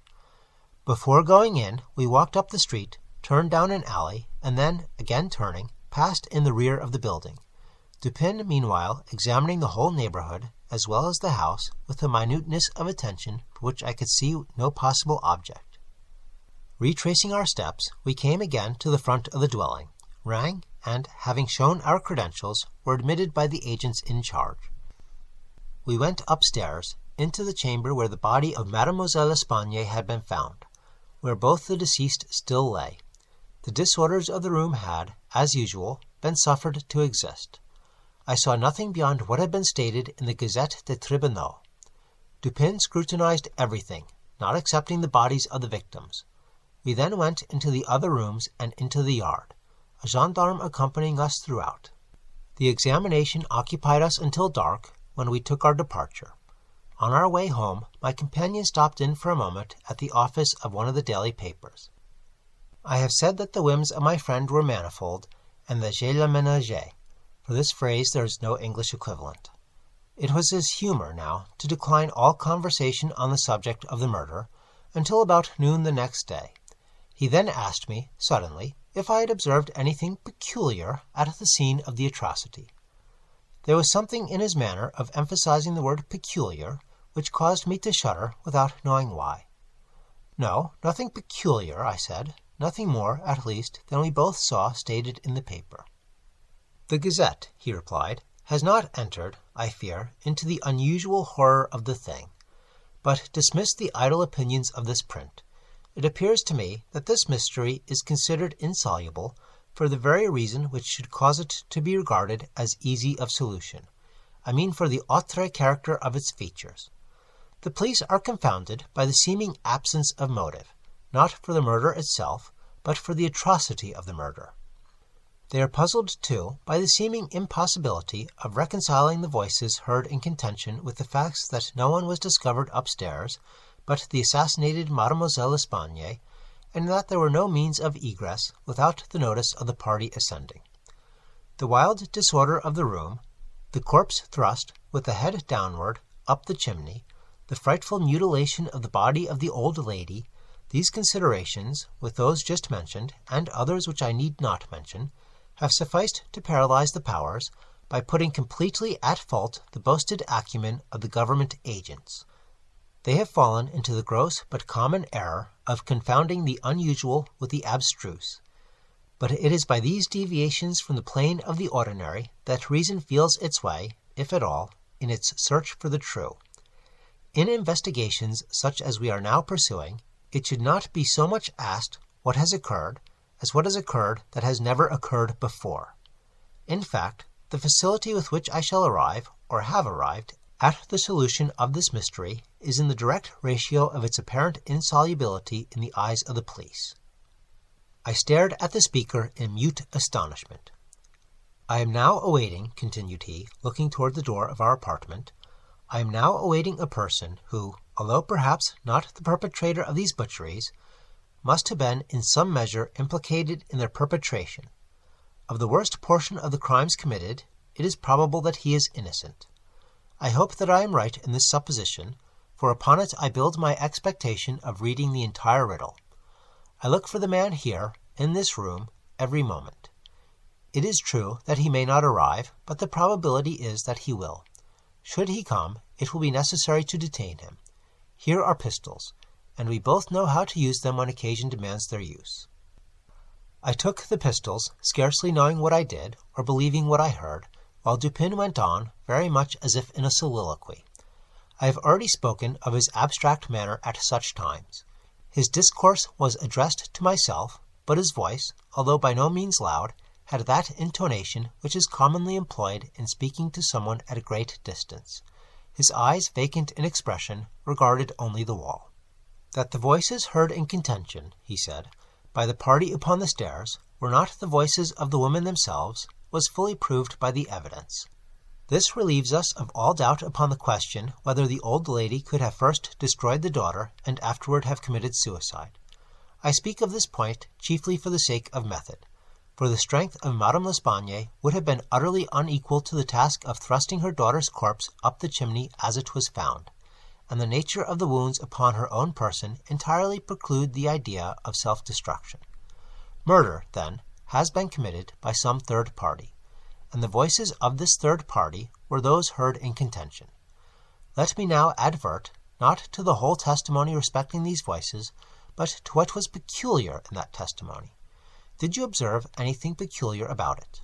A: Before going in, we walked up the street, turned down an alley, and then, again turning, passed in the rear of the building. Dupin, meanwhile, examining the whole neighborhood, as well as the house, with a minuteness of attention for which I could see no possible object. Retracing our steps, we came again to the front of the dwelling, rang, and, having shown our credentials, were admitted by the agents in charge. We went upstairs, into the chamber where the body of Mademoiselle L'Espagne had been found, where both the deceased still lay. The disorders of the room had, as usual, been suffered to exist. I saw nothing beyond what had been stated in the Gazette des Tribunaux. Dupin scrutinized everything, not excepting the bodies of the victims. We then went into the other rooms and into the yard, a gendarme accompanying us throughout. The examination occupied us until dark, when we took our departure. On our way home, my companion stopped in for a moment at the office of one of the daily papers. I have said that the whims of my friend were manifold, and that j'ai le ménager. For this phrase there is no English equivalent. It was his humour now to decline all conversation on the subject of the murder until about noon the next day. He then asked me, suddenly, if I had observed anything peculiar at the scene of the atrocity. There was something in his manner of emphasizing the word peculiar which caused me to shudder without knowing why. No, nothing peculiar, I said, nothing more, at least, than we both saw stated in the paper. The Gazette, he replied, has not entered, I fear, into the unusual horror of the thing, but dismissed the idle opinions of this print. It appears to me that this mystery is considered insoluble for the very reason which should cause it to be regarded as easy of solution. I mean for the autre character of its features. The police are confounded by the seeming absence of motive, not for the murder itself, but for the atrocity of the murder. They are puzzled, too, by the seeming impossibility of reconciling the voices heard in contention with the facts that no one was discovered upstairs but the assassinated Mademoiselle L'Espagne, and that there were no means of egress without the notice of the party ascending. The wild disorder of the room, the corpse thrust, with the head downward, up the chimney, the frightful mutilation of the body of the old lady, these considerations, with those just mentioned, and others which I need not mention, have sufficed to paralyze the powers, by putting completely at fault the boasted acumen of the government agents. They have fallen into the gross but common error of confounding the unusual with the abstruse. But it is by these deviations from the plane of the ordinary that reason feels its way, if at all, in its search for the true. In investigations such as we are now pursuing, it should not be so much asked what has occurred as what has occurred that has never occurred before. In fact, the facility with which I shall arrive, or have arrived, at the solution of this mystery is in the direct ratio of its apparent insolubility in the eyes of the police. I stared at the speaker in mute astonishment. I am now awaiting, continued he, looking toward the door of our apartment, I am now awaiting a person who, although perhaps not the perpetrator of these butcheries, must have been in some measure implicated in their perpetration. Of the worst portion of the crimes committed, it is probable that he is innocent. I hope that I am right in this supposition, for upon it I build my expectation of reading the entire riddle. I look for the man here, in this room, every moment. It is true that he may not arrive, but the probability is that he will. Should he come, it will be necessary to detain him. Here are pistols, and we both know how to use them when occasion demands their use. I took the pistols, scarcely knowing what I did, or believing what I heard, while Dupin went on, very much as if in a soliloquy. I have already spoken of his abstract manner at such times. His discourse was addressed to myself, but his voice, although by no means loud, had that intonation which is commonly employed in speaking to someone at a great distance. His eyes, vacant in expression, regarded only the wall. That the voices heard in contention, he said, by the party upon the stairs, were not the voices of the women themselves, was fully proved by the evidence. This relieves us of all doubt upon the question whether the old lady could have first destroyed the daughter and afterward have committed suicide. I speak of this point chiefly for the sake of method, for the strength of Madame L'Espagne would have been utterly unequal to the task of thrusting her daughter's corpse up the chimney as it was found, and the nature of the wounds upon her own person entirely preclude the idea of self-destruction. Murder, then, has been committed by some third party, and the voices of this third party were those heard in contention. Let me now advert, not to the whole testimony respecting these voices, but to what was peculiar in that testimony. Did you observe anything peculiar about it?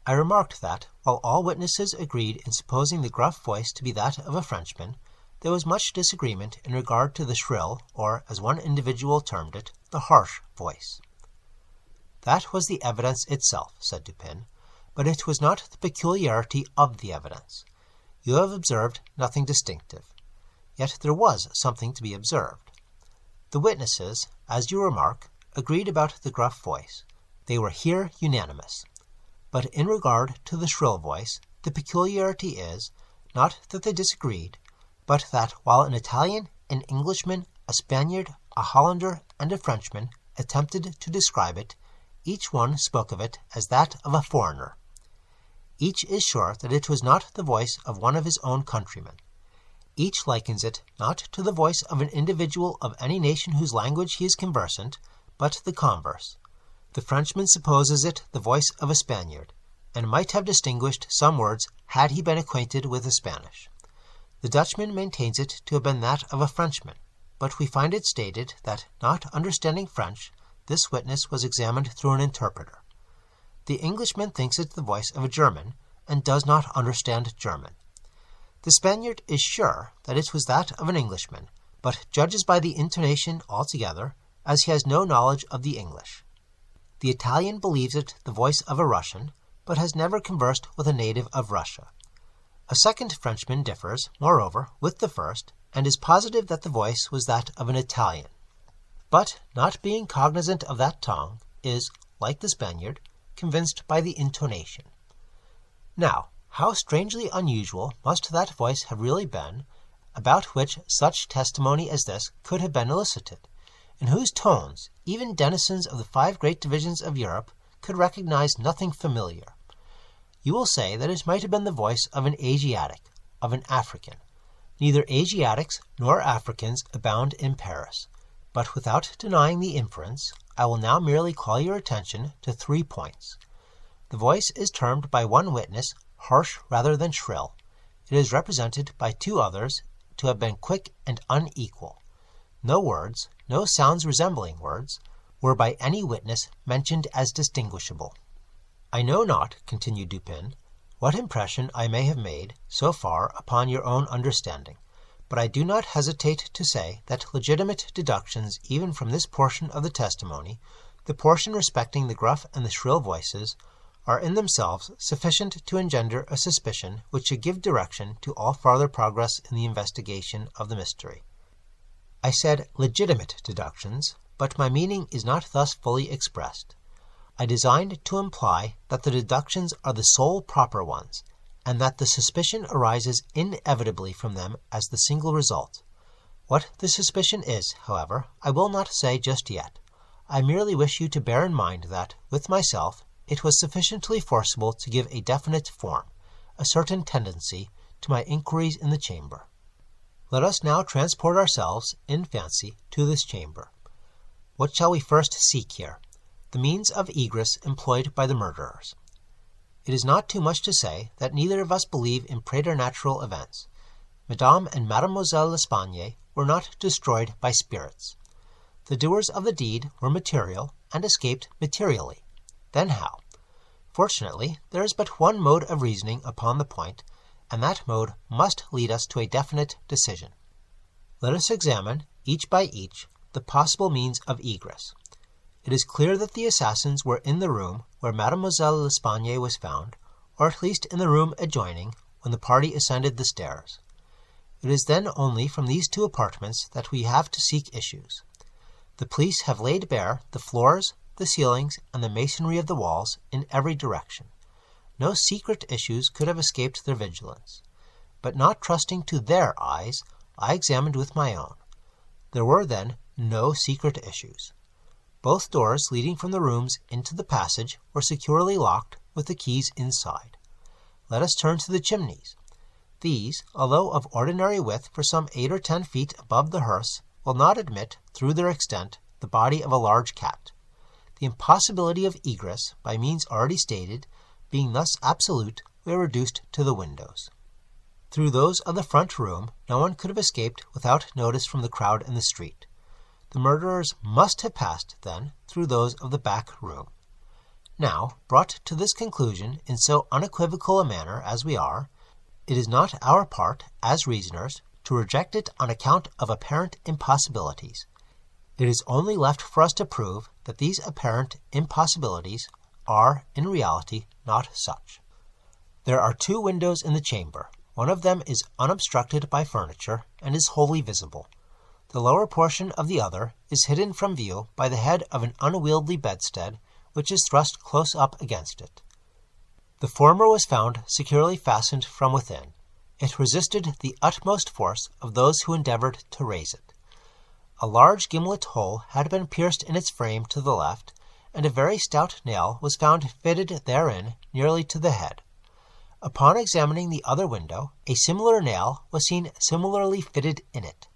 A: I remarked that, while all witnesses agreed in supposing the gruff voice to be that of a Frenchman, there was much disagreement in regard to the shrill, or, as one individual termed it, the harsh voice. That was the evidence itself, said Dupin, but it was not the peculiarity of the evidence. You have observed nothing distinctive. Yet there was something to be observed. The witnesses, as you remark, agreed about the gruff voice. They were here unanimous. But in regard to the shrill voice, the peculiarity is, not that they disagreed, but that while an Italian, an Englishman, a Spaniard, a Hollander, and a Frenchman attempted to describe it, each one spoke of it as that of a foreigner. Each is sure that it was not the voice of one of his own countrymen. Each likens it not to the voice of an individual of any nation whose language he is conversant, but the converse. The Frenchman supposes it the voice of a Spaniard, and might have distinguished some words had he been acquainted with the Spanish. The Dutchman maintains it to have been that of a Frenchman, but we find it stated that, not understanding French, this witness was examined through an interpreter. The Englishman thinks it the voice of a German, and does not understand German. The Spaniard is sure that it was that of an Englishman, but judges by the intonation altogether, as he has no knowledge of the English. The Italian believes it the voice of a Russian, but has never conversed with a native of Russia. A second Frenchman differs, moreover, with the first, and is positive that the voice was that of an Italian, but, not being cognizant of that tongue, is, like the Spaniard, convinced by the intonation. Now, how strangely unusual must that voice have really been, about which such testimony as this could have been elicited, in whose tones even denizens of the 5 great divisions of Europe could recognize nothing familiar. You will say that it might have been the voice of an Asiatic, of an African. Neither Asiatics nor Africans abound in Paris, but without denying the inference, I will now merely call your attention to 3 points. The voice is termed by one witness harsh rather than shrill. It is represented by 2 others to have been quick and unequal. No words, no sounds resembling words, were by any witness mentioned as distinguishable. I know not, continued Dupin, what impression I may have made, so far, upon your own understanding, but I do not hesitate to say that legitimate deductions even from this portion of the testimony, the portion respecting the gruff and the shrill voices, are in themselves sufficient to engender a suspicion which should give direction to all farther progress in the investigation of the mystery. I said legitimate deductions, but my meaning is not thus fully expressed. I designed to imply that the deductions are the sole proper ones, and that the suspicion arises inevitably from them as the single result. What the suspicion is, however, I will not say just yet. I merely wish you to bear in mind that, with myself, it was sufficiently forcible to give a definite form, a certain tendency, to my inquiries in the chamber. Let us now transport ourselves, in fancy, to this chamber. What shall we first seek here? The means of egress employed by the murderers. It is not too much to say that neither of us believe in preternatural events. Madame and Mademoiselle L'Espagne were not destroyed by spirits. The doers of the deed were material, and escaped materially. Then how? Fortunately, there is but one mode of reasoning upon the point, and that mode must lead us to a definite decision. Let us examine, each by each, the possible means of egress. It is clear that the assassins were in the room where Mademoiselle L'Espagne was found, or at least in the room adjoining, when the party ascended the stairs. It is then only from these 2 apartments that we have to seek issues. The police have laid bare the floors, the ceilings, and the masonry of the walls in every direction. No secret issues could have escaped their vigilance. But not trusting to their eyes, I examined with my own. There were, then, no secret issues. Both doors leading from the rooms into the passage were securely locked with the keys inside. Let us turn to the chimneys. These, although of ordinary width for some 8 or 10 feet above the hearths, will not admit, through their extent, the body of a large cat. The impossibility of egress, by means already stated, being thus absolute, we are reduced to the windows. Through those of the front room no one could have escaped without notice from the crowd in the street. The murderers must have passed, then, through those of the back room. Now, brought to this conclusion in so unequivocal a manner as we are, it is not our part, as reasoners, to reject it on account of apparent impossibilities. It is only left for us to prove that these apparent impossibilities are, in reality, not such. There are 2 windows in the chamber. One of them is unobstructed by furniture, and is wholly visible. The lower portion of the other is hidden from view by the head of an unwieldy bedstead, which is thrust close up against it. The former was found securely fastened from within. It resisted the utmost force of those who endeavored to raise it. A large gimlet hole had been pierced in its frame to the left, and a very stout nail was found fitted therein nearly to the head. Upon examining the other window, a similar nail was seen similarly fitted in it,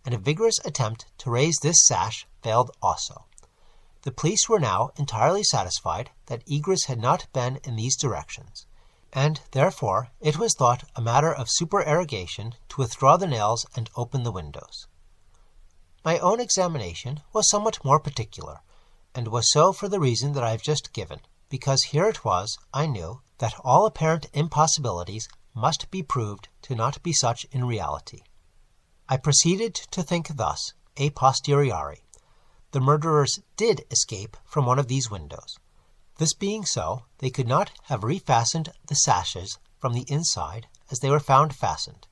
A: and a vigorous attempt to raise this sash failed also. The police were now entirely satisfied that egress had not been in these directions, and therefore it was thought a matter of supererogation to withdraw the nails and open the windows. My own examination was somewhat more particular, and was so for the reason that I have just given, because here it was, I knew, that all apparent impossibilities must be proved to not be such in reality. I proceeded to think thus, a posteriori. The murderers did escape from one of these windows. This being so, they could not have refastened the sashes from the inside as they were found fastened.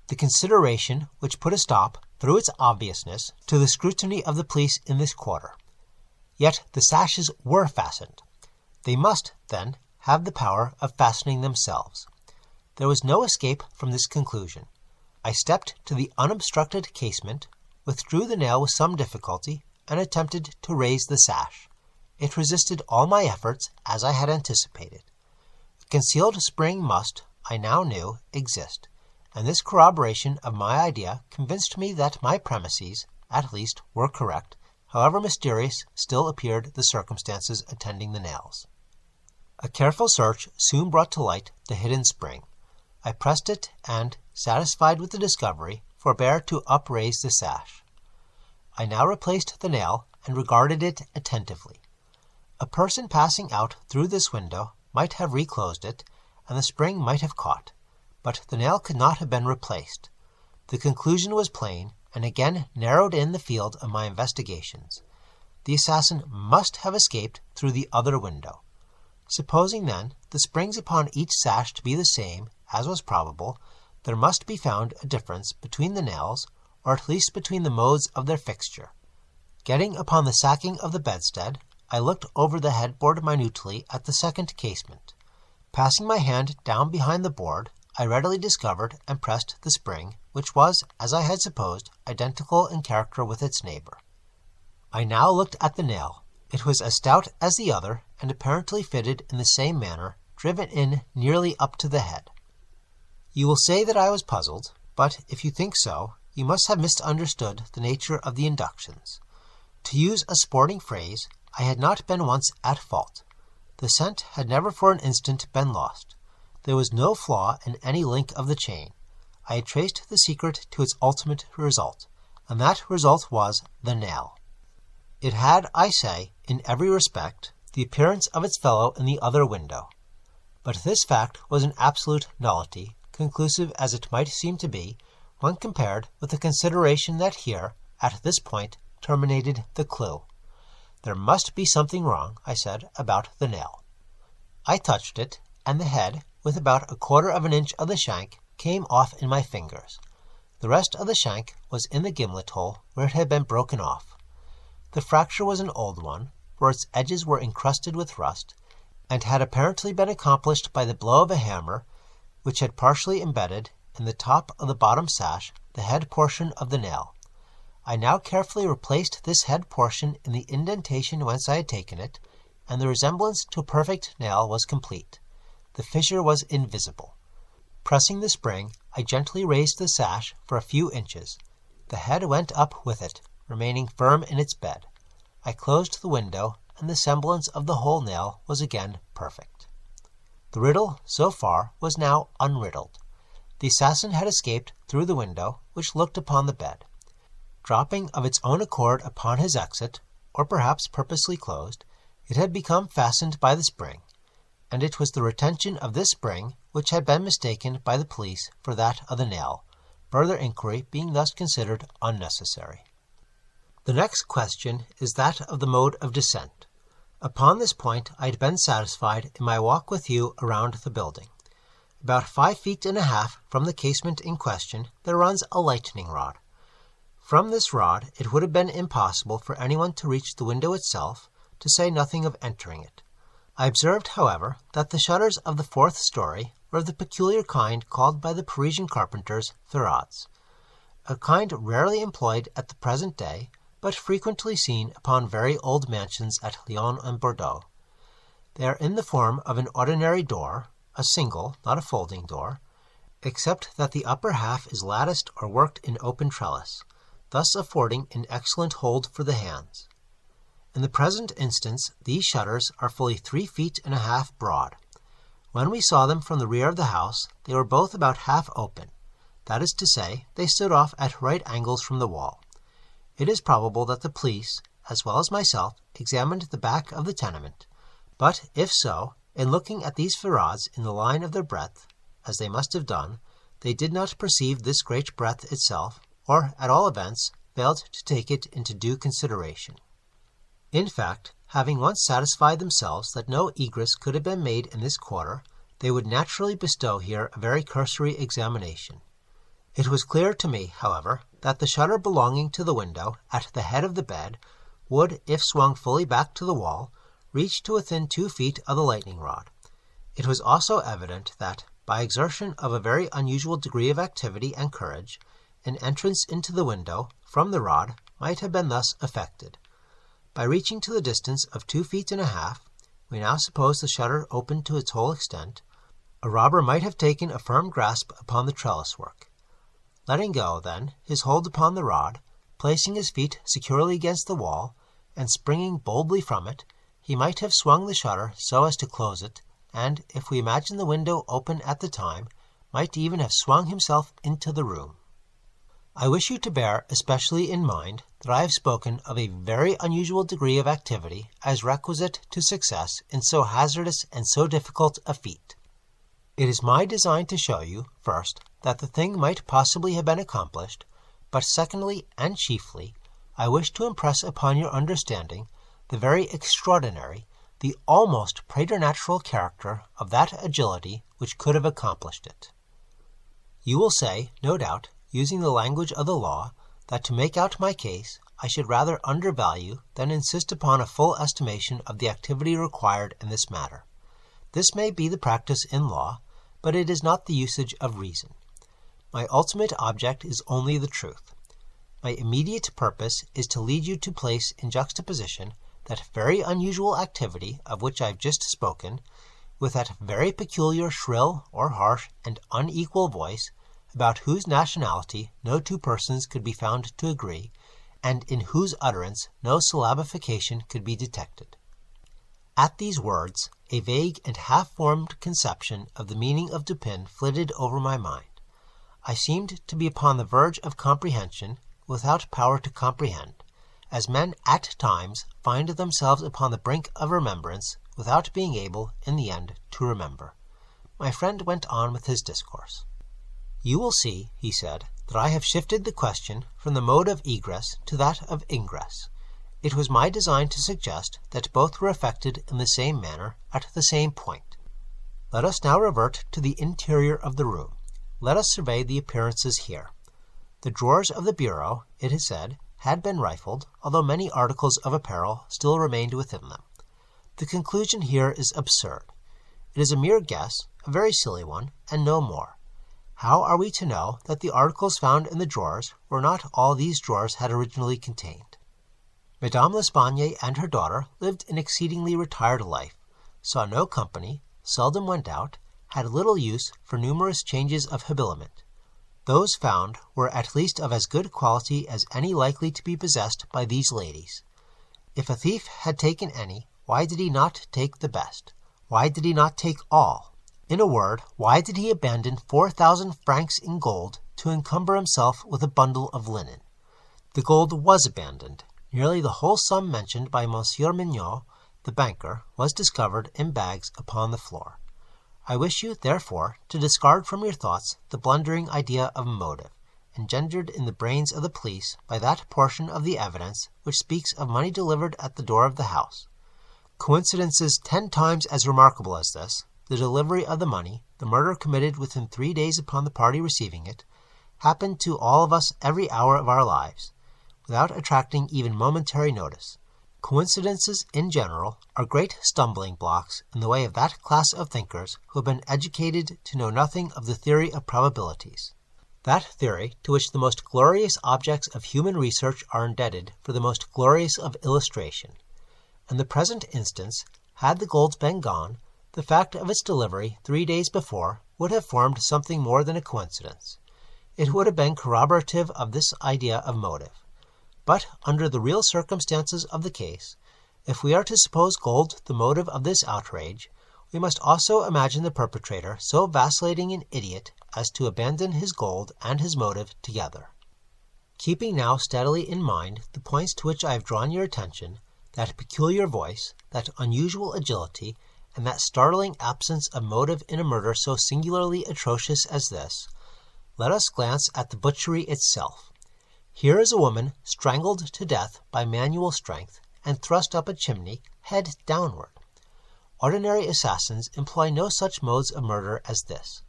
A: The consideration which put a stop, through its obviousness, to the scrutiny of the police in this quarter. Yet the sashes were fastened. They must, then, have the power of fastening themselves. There was no escape from this conclusion. I stepped to the unobstructed casement, withdrew the nail with some difficulty, and attempted to raise the sash. It resisted all my efforts, as I had anticipated. The concealed spring must, I now knew, exist, and this corroboration of my idea convinced me that my premises, at least, were correct, however mysterious still appeared the circumstances attending the nails. A careful search soon brought to light the hidden spring. I pressed it, and, satisfied with the discovery, forbore to upraise the sash. I now replaced the nail, and regarded it attentively. A person passing out through this window might have reclosed it, and the spring might have caught, but the nail could not have been replaced. The conclusion was plain, and again narrowed in the field of my investigations. The assassin must have escaped through the other window. Supposing, then, the springs upon each sash to be the same, as was probable, there must be found a difference between the nails, or at least between the modes of their fixture. Getting upon the sacking of the bedstead, I looked over the headboard minutely at the second casement. Passing my hand down behind the board, I readily discovered and pressed the spring, which was, as I had supposed, identical in character with its neighbor. I now looked at the nail. It was as stout as the other, and apparently fitted in the same manner, driven in nearly up to the head. You will say that I was puzzled, but if you think so, you must have misunderstood the nature of the inductions. To use a sporting phrase, I had not been once at fault. The scent had never for an instant been lost. There was no flaw in any link of the chain. I had traced the secret to its ultimate result, and that result was the nail. It had, I say, in every respect, the appearance of its fellow in the other window. But this fact was an absolute nullity, conclusive as it might seem to be, when compared with the consideration that here, at this point, terminated the clue. There must be something wrong, I said, about the nail. I touched it, and the head, with about 1/4 of an inch of the shank, came off in my fingers. The rest of the shank was in the gimlet hole where it had been broken off. The fracture was an old one, for its edges were encrusted with rust, and had apparently been accomplished by the blow of a hammer, which had partially embedded, in the top of the bottom sash, the head portion of the nail. I now carefully replaced this head portion in the indentation whence I had taken it, and the resemblance to a perfect nail was complete. The fissure was invisible. Pressing the spring, I gently raised the sash for a few inches. The head went up with it, remaining firm in its bed. I closed the window, and the semblance of the whole nail was again perfect. The riddle, so far, was now unriddled. The assassin had escaped through the window, which looked upon the bed. Dropping of its own accord upon his exit, or perhaps purposely closed, it had become fastened by the spring, and it was the retention of this spring which had been mistaken by the police for that of the nail, further inquiry being thus considered unnecessary. The next question is that of the mode of descent. Upon this point I had been satisfied in my walk with you around the building. About 5 feet and a half from the casement in question there runs a lightning rod. From this rod it would have been impossible for anyone to reach the window itself, to say nothing of entering it. I observed, however, that the shutters of the 4th story were of the peculiar kind called by the Parisian carpenters draughts, a kind rarely employed at the present day, but frequently seen upon very old mansions at Lyons and Bordeaux. They are in the form of an ordinary door, a single, not a folding door, except that the upper half is latticed or worked in open trellis, thus affording an excellent hold for the hands. In the present instance, these shutters are fully 3 feet and a half broad. When we saw them from the rear of the house, they were both about half open. That is to say, they stood off at right angles from the wall. It is probable that the police, as well as myself, examined the back of the tenement, but if so, in looking at these ferrades in the line of their breadth, as they must have done, they did not perceive this great breadth itself, or, at all events, failed to take it into due consideration. In fact, having once satisfied themselves that no egress could have been made in this quarter, they would naturally bestow here a very cursory examination. It was clear to me, however, that the shutter belonging to the window at the head of the bed would, if swung fully back to the wall, reach to within 2 feet of the lightning rod. It was also evident that, by exertion of a very unusual degree of activity and courage, an entrance into the window from the rod might have been thus effected. By reaching to the distance of 2 feet and a half, we now suppose the shutter open to its whole extent, a robber might have taken a firm grasp upon the trellis work. Letting go, then, his hold upon the rod, placing his feet securely against the wall, and springing boldly from it, he might have swung the shutter so as to close it, and, if we imagine the window open at the time, might even have swung himself into the room. I wish you to bear especially in mind that I have spoken of a very unusual degree of activity as requisite to success in so hazardous and so difficult a feat. It is my design to show you, first, that the thing might possibly have been accomplished, but secondly and chiefly, I wish to impress upon your understanding the very extraordinary, the almost preternatural character of that agility which could have accomplished it. You will say, no doubt, using the language of the law, that to make out my case, I should rather undervalue than insist upon a full estimation of the activity required in this matter. This may be the practice in law, but it is not the usage of reason. My ultimate object is only the truth. My immediate purpose is to lead you to place in juxtaposition that very unusual activity of which I have just spoken, with that very peculiar shrill or harsh and unequal voice, about whose nationality no two persons could be found to agree, and in whose utterance no syllabification could be detected. At these words, a vague and half-formed conception of the meaning of Dupin flitted over my mind. I seemed to be upon the verge of comprehension, without power to comprehend, as men at times find themselves upon the brink of remembrance, without being able, in the end, to remember. My friend went on with his discourse. You will see, he said, that I have shifted the question from the mode of egress to that of ingress. It was my design to suggest that both were effected in the same manner, at the same point. Let us now revert to the interior of the room. Let us survey the appearances here. The drawers of the bureau, it is said, had been rifled, although many articles of apparel still remained within them. The conclusion here is absurd. It is a mere guess, a very silly one, and no more. How are we to know that the articles found in the drawers were not all these drawers had originally contained? Madame L'Espagne and her daughter lived an exceedingly retired life, saw no company, seldom went out, had little use for numerous changes of habiliment. Those found were at least of as good quality as any likely to be possessed by these ladies. If a thief had taken any, why did he not take the best? Why did he not take all? In a word, why did he abandon 4,000 francs in gold to encumber himself with a bundle of linen? The gold was abandoned. Nearly the whole sum mentioned by Monsieur Mignot, the banker, was discovered in bags upon the floor. I wish you, therefore, to discard from your thoughts the blundering idea of motive, engendered in the brains of the police by that portion of the evidence which speaks of money delivered at the door of the house. Coincidences 10 times as remarkable as this, the delivery of the money, the murder committed within 3 days upon the party receiving it, happened to all of us every hour of our lives, without attracting even momentary notice. Coincidences in general are great stumbling blocks in the way of that class of thinkers who have been educated to know nothing of the theory of probabilities. That theory to which the most glorious objects of human research are indebted for the most glorious of illustration. In the present instance, had the gold been gone, The fact of its delivery 3 days before would have formed something more than a coincidence. It would have been corroborative of this idea of motive. But under the real circumstances of the case, if we are to suppose gold the motive of this outrage, we must also imagine the perpetrator so vacillating an idiot as to abandon his gold and his motive together. Keeping now steadily in mind the points to which I have drawn your attention, that peculiar voice, that unusual agility, and that startling absence of motive in a murder so singularly atrocious as this, let us glance at the butchery itself. Here is a woman strangled to death by manual strength and thrust up a chimney, head downward. Ordinary assassins employ no such modes of murder as this.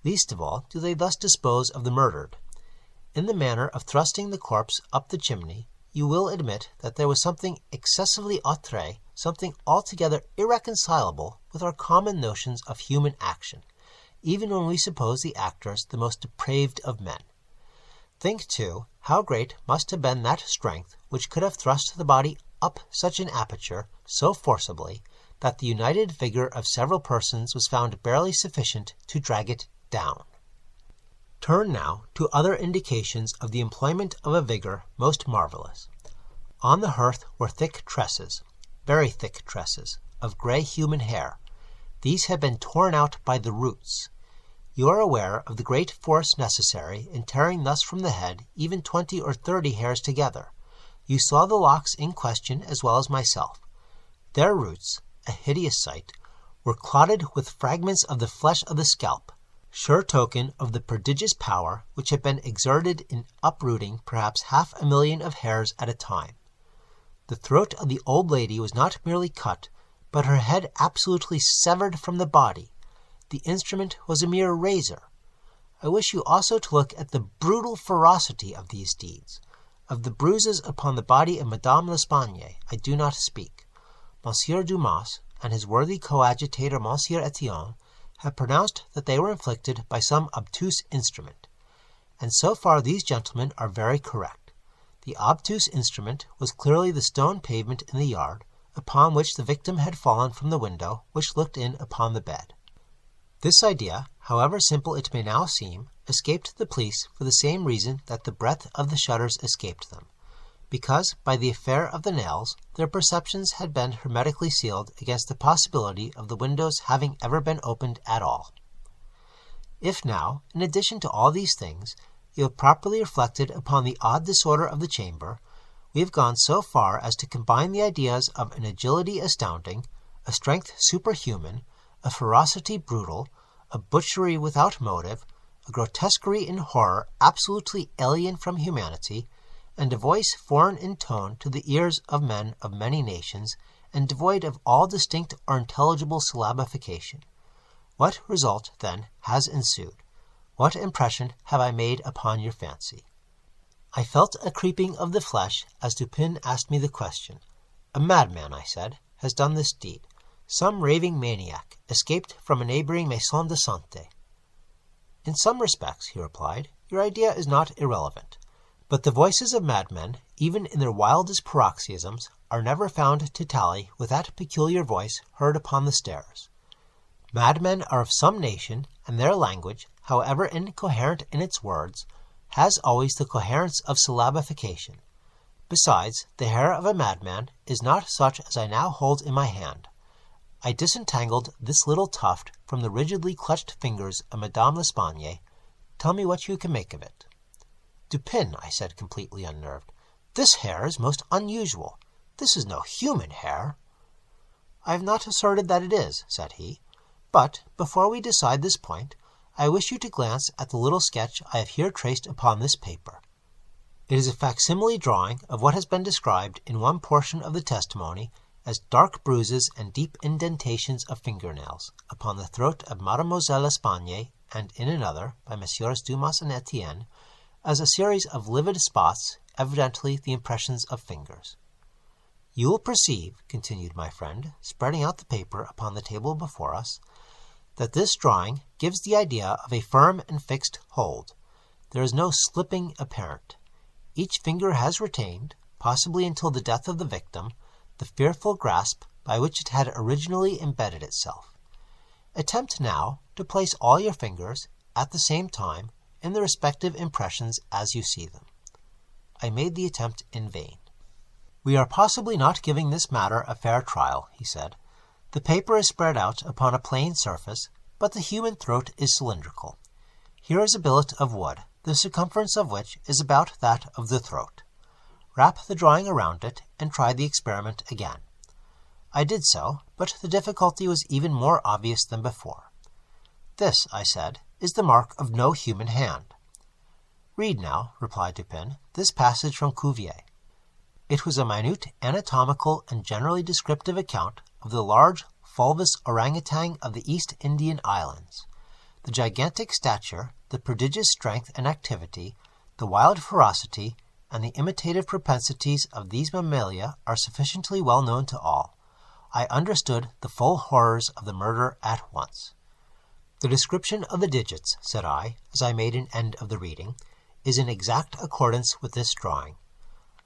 A: Least of all do they thus dispose of the murdered. In the manner of thrusting the corpse up the chimney, you will admit that there was something excessively outré, something altogether irreconcilable with our common notions of human action, even when we suppose the actors the most depraved of men. Think, too, how great must have been that strength which could have thrust the body up such an aperture so forcibly that the united vigor of several persons was found barely sufficient to drag it down. Turn now to other indications of the employment of a vigor most marvelous. On the hearth were thick tresses, very thick tresses, of grey human hair. These had been torn out by the roots. You are aware of the great force necessary in tearing thus from the head even 20 or 30 hairs together. You saw the locks in question as well as myself. Their roots, a hideous sight, were clotted with fragments of the flesh of the scalp, sure token of the prodigious power which had been exerted in uprooting perhaps 500,000 of hairs at a time. The throat of the old lady was not merely cut, but her head absolutely severed from the body. The instrument was a mere razor. I wish you also to look at the brutal ferocity of these deeds. Of the bruises upon the body of Madame L'Espagne I do not speak. Monsieur Dumas and his worthy coadjutor Monsieur Etienne have pronounced that they were inflicted by some obtuse instrument. And so far these gentlemen are very correct. The obtuse instrument was clearly the stone pavement in the yard, upon which the victim had fallen from the window which looked in upon the bed. This idea, however simple it may now seem, escaped the police for the same reason that the breadth of the shutters escaped them, because, by the affair of the nails, their perceptions had been hermetically sealed against the possibility of the windows having ever been opened at all. If now, in addition to all these things, you have properly reflected upon the odd disorder of the chamber, we have gone so far as to combine the ideas of an agility astounding, a strength superhuman, a ferocity brutal, a butchery without motive, a grotesquerie in horror absolutely alien from humanity, and a voice foreign in tone to the ears of men of many nations, and devoid of all distinct or intelligible syllabification. What result, then, has ensued? What impression have I made upon your fancy? I felt a creeping of the flesh as Dupin asked me the question. A madman, I said, has done this deed. Some raving maniac, escaped from a neighboring maison de santé. In some respects, he replied, your idea is not irrelevant. But the voices of madmen, even in their wildest paroxysms, are never found to tally with that peculiar voice heard upon the stairs. Madmen are of some nation, and their language, however incoherent in its words, has always the coherence of syllabification. Besides, the hair of a madman is not such as I now hold in my hand. I disentangled this little tuft from the rigidly clutched fingers of Madame L'Espagne. Tell me what you can make of it. Dupin, I said, completely unnerved, this hair is most unusual. This is no human hair. I have not asserted that it is, said he. But, before we decide this point, I wish you to glance at the little sketch I have here traced upon this paper. It is a facsimile drawing of what has been described in one portion of the testimony as dark bruises and deep indentations of fingernails upon the throat of Mademoiselle L'Espagne, and in another, by Messieurs Dumas and Etienne, as a series of livid spots, evidently the impressions of fingers. You will perceive, continued my friend, spreading out the paper upon the table before us, that this drawing gives the idea of a firm and fixed hold. There is no slipping apparent. Each finger has retained, possibly until the death of the victim, the fearful grasp by which it had originally embedded itself. Attempt now to place all your fingers at the same time in the respective impressions as you see them. I made the attempt in vain. We are possibly not giving this matter a fair trial, he said. The paper is spread out upon a plain surface, but the human throat is cylindrical. Here is a billet of wood, the circumference of which is about that of the throat. Wrap the drawing around it, and try the experiment again. I did so, but the difficulty was even more obvious than before. This, I said, is the mark of no human hand. Read now, replied Dupin, this passage from Cuvier. It was a minute anatomical and generally descriptive account of the large fulvous orangutan of the East Indian Islands. The gigantic stature, the prodigious strength and activity, the wild ferocity, and the imitative propensities of these mammalia are sufficiently well known to all. I understood the full horrors of the murder at once. The description of the digits, said I, as I made an end of the reading, is in exact accordance with this drawing.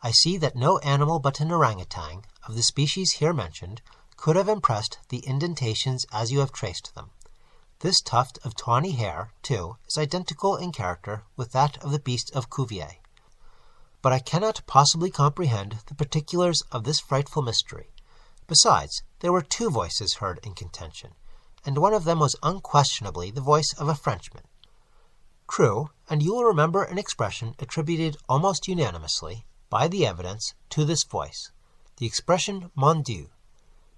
A: I see that no animal but an orangutan, of the species here mentioned, could have impressed the indentations as you have traced them. This tuft of tawny hair, too, is identical in character with that of the beast of Cuvier. But I cannot possibly comprehend the particulars of this frightful mystery. Besides, there were two voices heard in contention, and one of them was unquestionably the voice of a Frenchman. True, and you will remember an expression attributed almost unanimously, by the evidence, to this voice, the expression mon Dieu.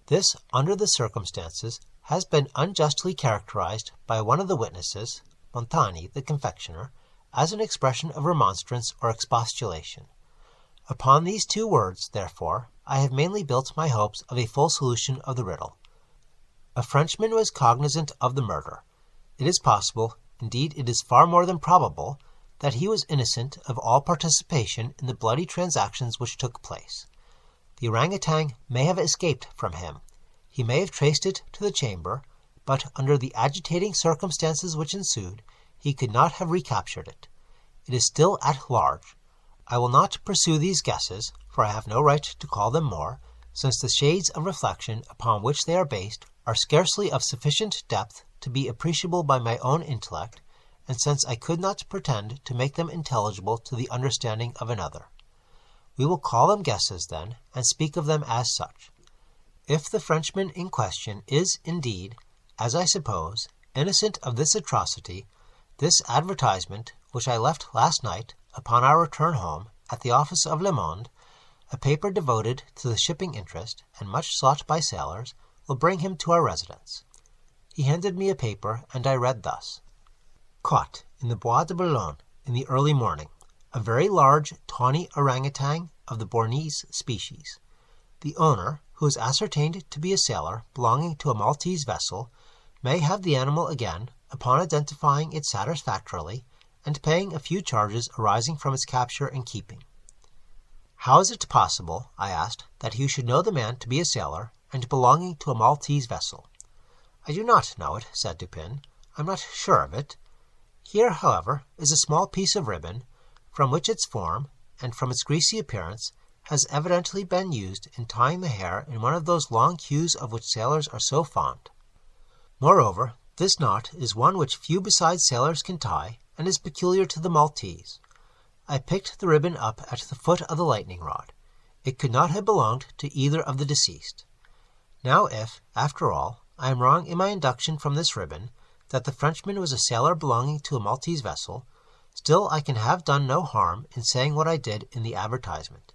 A: This, under the circumstances, has been unjustly characterized by one of the witnesses, Montani, the confectioner, as an expression of remonstrance or expostulation. Upon these two words, therefore, I have mainly built my hopes of a full solution of the riddle. A Frenchman was cognizant of the murder. It is possible, indeed it is far more than probable, that he was innocent of all participation in the bloody transactions which took place. The orangutan may have escaped from him. He may have traced it to the chamber, but under the agitating circumstances which ensued, he could not have recaptured it. It is still at large. I will not pursue these guesses, for I have no right to call them more, since the shades of reflection upon which they are based are scarcely of sufficient depth to be appreciable by my own intellect, and since I could not pretend to make them intelligible to the understanding of another. We will call them guesses, then, and speak of them as such. If the Frenchman in question is, indeed, as I suppose, innocent of this atrocity, this advertisement, which I left last night, upon our return home, at the office of Le Monde, a paper devoted to the shipping interest, and much sought by sailors, will bring him to our residence. He handed me a paper, and I read thus. Caught in the Bois de Boulogne in the early morning, a very large tawny orangutan of the Bornese species. The owner, who is ascertained to be a sailor belonging to a Maltese vessel, may have the animal again upon identifying it satisfactorily and paying a few charges arising from its capture and keeping. How is it possible, I asked, that you should know the man to be a sailor and belonging to a Maltese vessel? I do not know it, said Dupin. I am not sure of it. Here, however, is a small piece of ribbon, from which its form, and from its greasy appearance, has evidently been used in tying the hair in one of those long queues of which sailors are so fond. Moreover, this knot is one which few besides sailors can tie, and is peculiar to the Maltese. I picked the ribbon up at the foot of the lightning rod. It could not have belonged to either of the deceased. Now if, after all, I am wrong in my induction from this ribbon, that the Frenchman was a sailor belonging to a Maltese vessel, still I can have done no harm in saying what I did in the advertisement.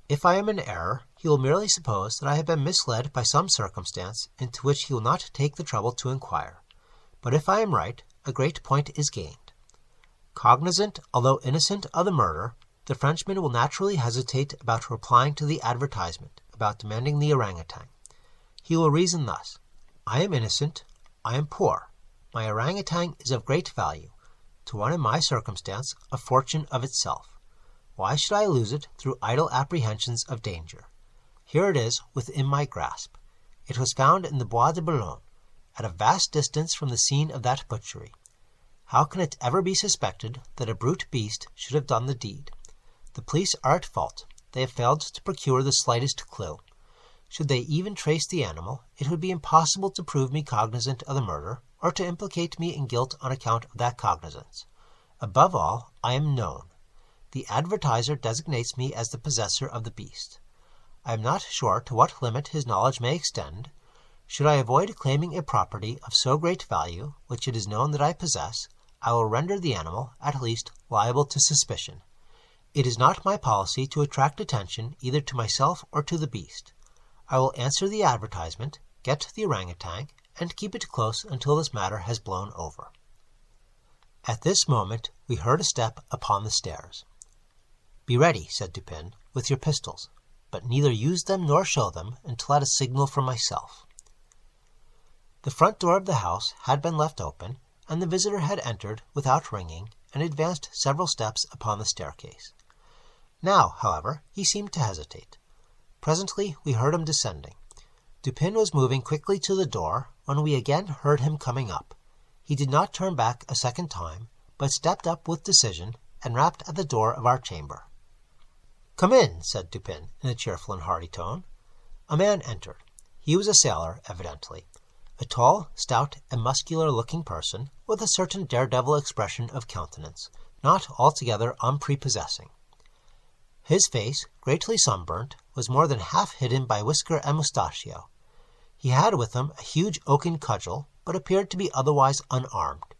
A: If I am in error, he will merely suppose that I have been misled by some circumstance into which he will not take the trouble to inquire. But if I am right, a great point is gained. Cognizant, although innocent, of the murder, the Frenchman will naturally hesitate about replying to the advertisement, about demanding the orangutan. He will reason thus: I am innocent, I am poor, my orangutan is of great value, to one in my circumstance a fortune of itself. Why should I lose it through idle apprehensions of danger? Here it is within my grasp. It was found in the Bois de Boulogne, at a vast distance from the scene of that butchery. How can it ever be suspected that a brute beast should have done the deed? The police are at fault. They have failed to procure the slightest clue. Should they even trace the animal, it would be impossible to prove me cognizant of the murder, or to implicate me in guilt on account of that cognizance. Above all, I am known. The advertiser designates me as the possessor of the beast. I am not sure to what limit his knowledge may extend. Should I avoid claiming a property of so great value, which it is known that I possess, I will render the animal, at least, liable to suspicion. It is not my policy to attract attention either to myself or to the beast. I will answer the advertisement, get the orangutan, and keep it close until this matter has blown over. At this moment we heard a step upon the stairs. "Be ready," said Dupin, "with your pistols, but neither use them nor show them until at a signal from myself." The front door of the house had been left open, and the visitor had entered without ringing and advanced several steps upon the staircase. Now, however, he seemed to hesitate. Presently we heard him descending. Dupin was moving quickly to the door when we again heard him coming up. He did not turn back a second time, but stepped up with decision and rapped at the door of our chamber. "Come in," said Dupin, in a cheerful and hearty tone. A man entered. He was a sailor, evidently. A tall, stout, and muscular-looking person, with a certain daredevil expression of countenance, not altogether unprepossessing. His face, greatly sunburnt, was more than half hidden by whisker and mustachio. He had with him a huge oaken cudgel, but appeared to be otherwise unarmed.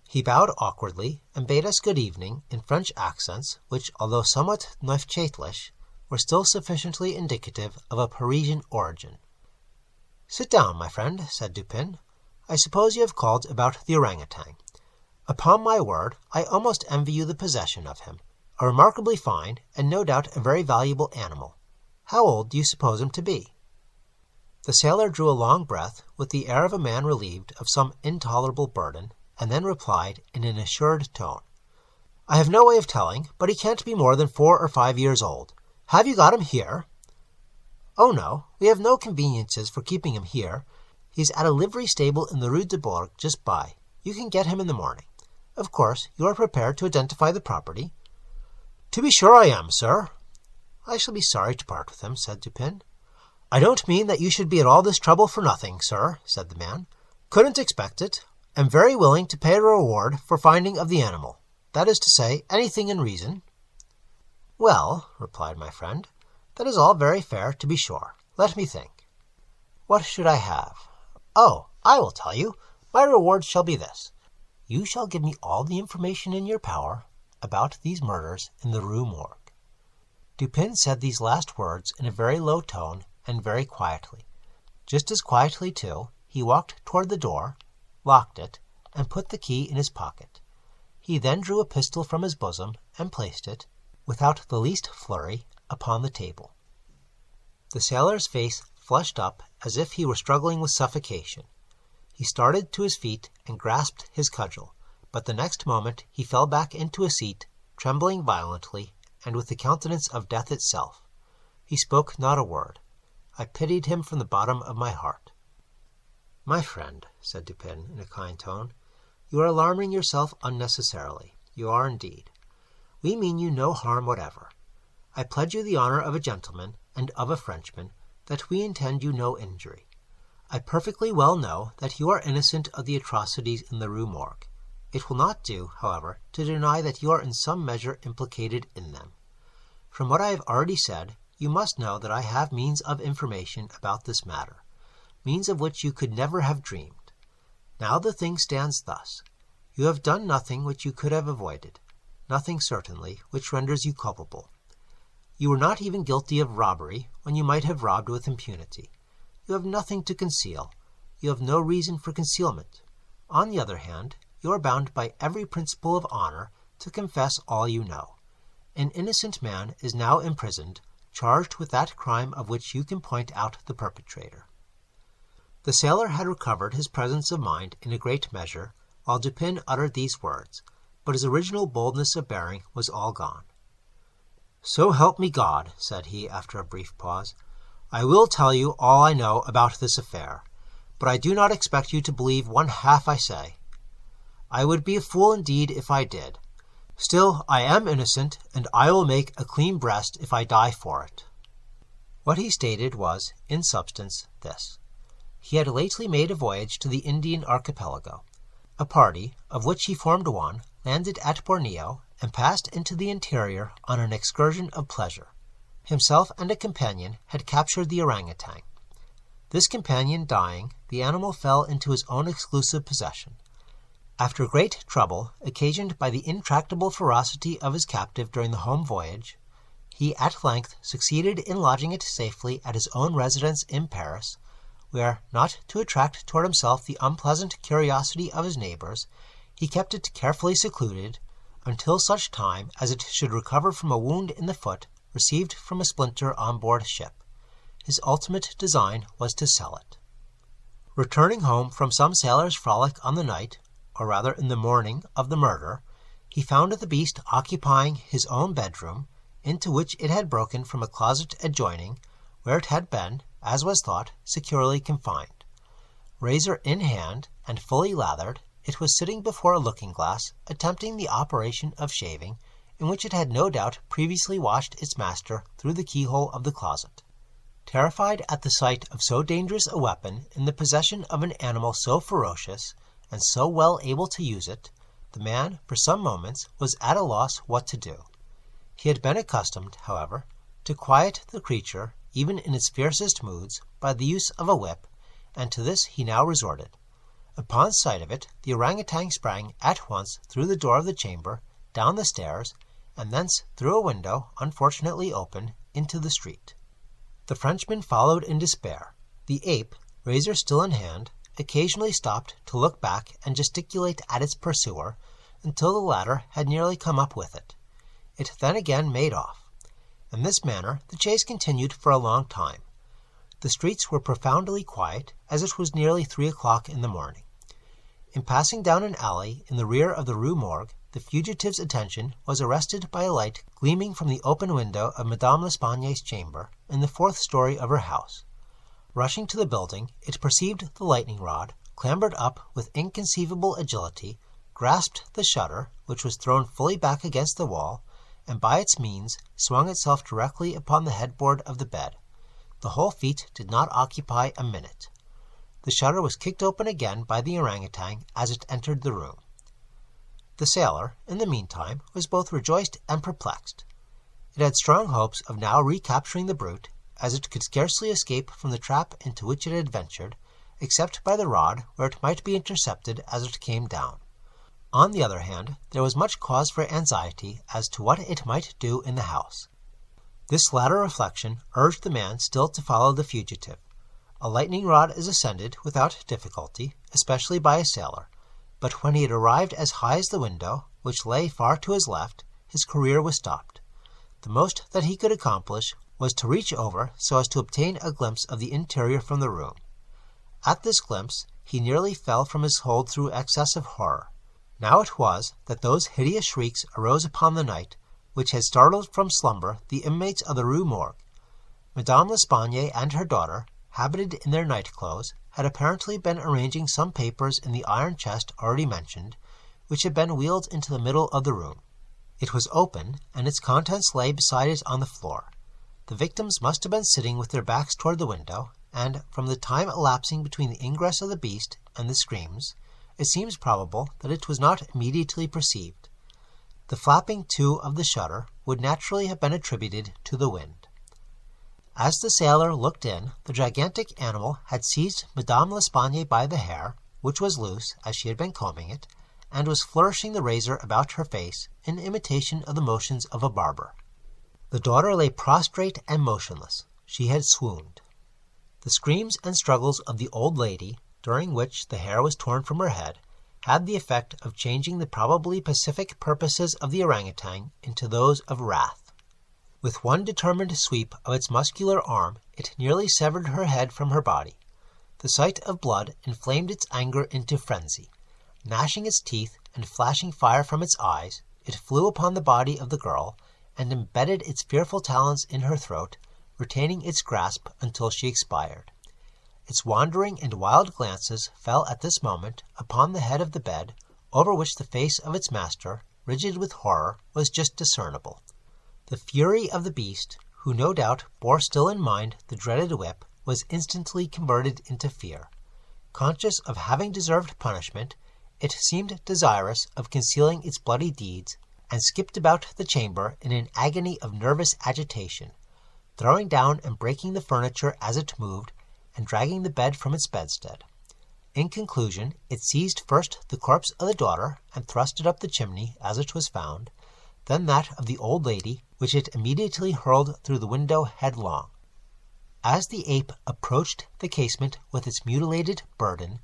A: He bowed awkwardly, and bade us good evening in French accents, which, although somewhat Neufchatelish, were still sufficiently indicative of a Parisian origin. "Sit down, my friend," said Dupin. "I suppose you have called about the orangutan. Upon my word, I almost envy you the possession of him. A remarkably fine, and no doubt a very valuable animal. How old do you suppose him to be?" The sailor drew a long breath, with the air of a man relieved of some intolerable burden, and then replied in an assured tone, "I have no way of telling, but he can't be more than 4 or 5 years old. Have you got him here?" "Oh, no, we have no conveniences for keeping him here. He's at a livery stable in the Rue de Bourg just by. You can get him in the morning. Of course, you are prepared to identify the property?" "To be sure I am, sir." "I shall be sorry to part with him," said Dupin. "I don't mean that you should be at all this trouble for nothing, sir," said the man. "Couldn't expect it. Am very willing to pay a reward for finding of the animal. That is to say, anything in reason." "Well," replied my friend, "that is all very fair, to be sure. Let me think. What should I have? Oh, I will tell you. My reward shall be this. You shall give me all the information in your power about these murders in the Rue Morgue." Dupin said these last words in a very low tone and very quietly. Just as quietly, too, he walked toward the door, locked it, and put the key in his pocket. He then drew a pistol from his bosom and placed it, without the least flurry, upon the table. The sailor's face flushed up as if he were struggling with suffocation. He started to his feet and grasped his cudgel, but the next moment he fell back into a seat, trembling violently, and with the countenance of death itself. He spoke not a word. I pitied him from the bottom of my heart. "My friend," said Dupin, in a kind tone, "you are alarming yourself unnecessarily. You are indeed. We mean you no harm whatever. I pledge you the honor of a gentleman and of a Frenchman that we intend you no injury. I perfectly well know that you are innocent of the atrocities in the Rue Morgue. It will not do, however, to deny that you are in some measure implicated in them. From what I have already said, you must know that I have means of information about this matter, means of which you could never have dreamed. Now the thing stands thus. You have done nothing which you could have avoided, nothing certainly which renders you culpable. You were not even guilty of robbery when you might have robbed with impunity. You have nothing to conceal. You have no reason for concealment. On the other hand, you are bound by every principle of honor to confess all you know. An innocent man is now imprisoned, charged with that crime of which you can point out the perpetrator." The sailor had recovered his presence of mind in a great measure while Dupin uttered these words, but his original boldness of bearing was all gone. "So help me God," said he after a brief pause, "I will tell you all I know about this affair, but I do not expect you to believe one half I say. I would be a fool indeed if I did. Still, I am innocent, and I will make a clean breast if I die for it." What he stated was, in substance, this. He had lately made a voyage to the Indian archipelago. A party, of which he formed one, landed at Borneo, and passed into the interior on an excursion of pleasure. Himself and a companion had captured the orangutan. This companion dying, the animal fell into his own exclusive possession. After great trouble, occasioned by the intractable ferocity of his captive during the home voyage, he at length succeeded in lodging it safely at his own residence in Paris, where, not to attract toward himself the unpleasant curiosity of his neighbors, he kept it carefully secluded, until such time as it should recover from a wound in the foot received from a splinter on board ship. His ultimate design was to sell it. Returning home from some sailor's frolic on the night, or rather in the morning, of the murder, he found the beast occupying his own bedroom, into which it had broken from a closet adjoining, where it had been, as was thought, securely confined. Razor in hand, and fully lathered, it was sitting before a looking-glass, attempting the operation of shaving, in which it had no doubt previously watched its master through the keyhole of the closet. Terrified at the sight of so dangerous a weapon in the possession of an animal so ferocious, and so well able to use it, the man, for some moments, was at a loss what to do. He had been accustomed, however, to quiet the creature, even in its fiercest moods, by the use of a whip, and to this he now resorted. Upon sight of it, the orangutan sprang at once through the door of the chamber, down the stairs, and thence through a window, unfortunately open, into the street. The Frenchman followed in despair. The ape, razor still in hand, occasionally stopped to look back and gesticulate at its pursuer, until the latter had nearly come up with it. It then again made off. In this manner the chase continued for a long time. The streets were profoundly quiet, as it was nearly 3 o'clock in the morning. In passing down an alley in the rear of the Rue Morgue, the fugitive's attention was arrested by a light gleaming from the open window of Madame L'Espagne's chamber in the 4th story of her house. Rushing to the building, it perceived the lightning rod, clambered up with inconceivable agility, grasped the shutter, which was thrown fully back against the wall, and by its means swung itself directly upon the headboard of the bed. The whole feat did not occupy a minute. The shutter was kicked open again by the orangutan as it entered the room. The sailor, in the meantime, was both rejoiced and perplexed. It had strong hopes of now recapturing the brute, as it could scarcely escape from the trap into which it had ventured, except by the rod, where it might be intercepted as it came down. On the other hand, there was much cause for anxiety as to what it might do in the house. This latter reflection urged the man still to follow the fugitive. A lightning rod is ascended without difficulty, especially by a sailor, but when he had arrived as high as the window, which lay far to his left, his career was stopped. The most that he could accomplish was to reach over so as to obtain a glimpse of the interior from the room. At this glimpse he nearly fell from his hold through excess of horror. Now it was that those hideous shrieks arose upon the night, which had startled from slumber the inmates of the Rue Morgue. Madame L'Espagne and her daughter, habited in their night-clothes, had apparently been arranging some papers in the iron chest already mentioned, which had been wheeled into the middle of the room. It was open, and its contents lay beside it on the floor. The victims must have been sitting with their backs toward the window, and, from the time elapsing between the ingress of the beast and the screams, it seems probable that it was not immediately perceived. The flapping to of the shutter would naturally have been attributed to the wind. As the sailor looked in, the gigantic animal had seized Madame L'Espagne by the hair, which was loose, as she had been combing it, and was flourishing the razor about her face in imitation of the motions of a barber. The daughter lay prostrate and motionless. She had swooned. The screams and struggles of the old lady, during which the hair was torn from her head, had the effect of changing the probably pacific purposes of the orangutan into those of wrath. With one determined sweep of its muscular arm, it nearly severed her head from her body. The sight of blood inflamed its anger into frenzy. Gnashing its teeth and flashing fire from its eyes, it flew upon the body of the girl, and embedded its fearful talons in her throat, retaining its grasp until she expired. Its wandering and wild glances fell at this moment upon the head of the bed, over which the face of its master, rigid with horror, was just discernible. The fury of the beast, who no doubt bore still in mind the dreaded whip, was instantly converted into fear. Conscious of having deserved punishment, it seemed desirous of concealing its bloody deeds, and skipped about the chamber in an agony of nervous agitation, throwing down and breaking the furniture as it moved, and dragging the bed from its bedstead. In conclusion, it seized first the corpse of the daughter, and thrust it up the chimney as it was found, then that of the old lady, which it immediately hurled through the window headlong. As the ape approached the casement with its mutilated burden,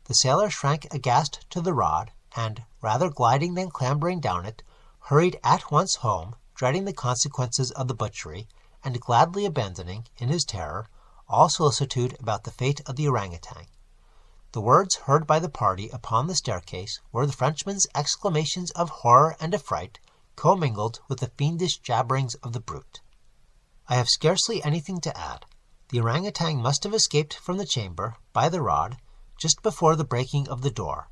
A: the sailor shrank aghast to the rod, and, rather gliding than clambering down it, hurried at once home, dreading the consequences of the butchery, and gladly abandoning, in his terror, all solicitude about the fate of the orangutan. The words heard by the party upon the staircase were the Frenchman's exclamations of horror and affright, commingled with the fiendish jabberings of the brute. I have scarcely anything to add. The orangutan must have escaped from the chamber, by the rod, just before the breaking of the door.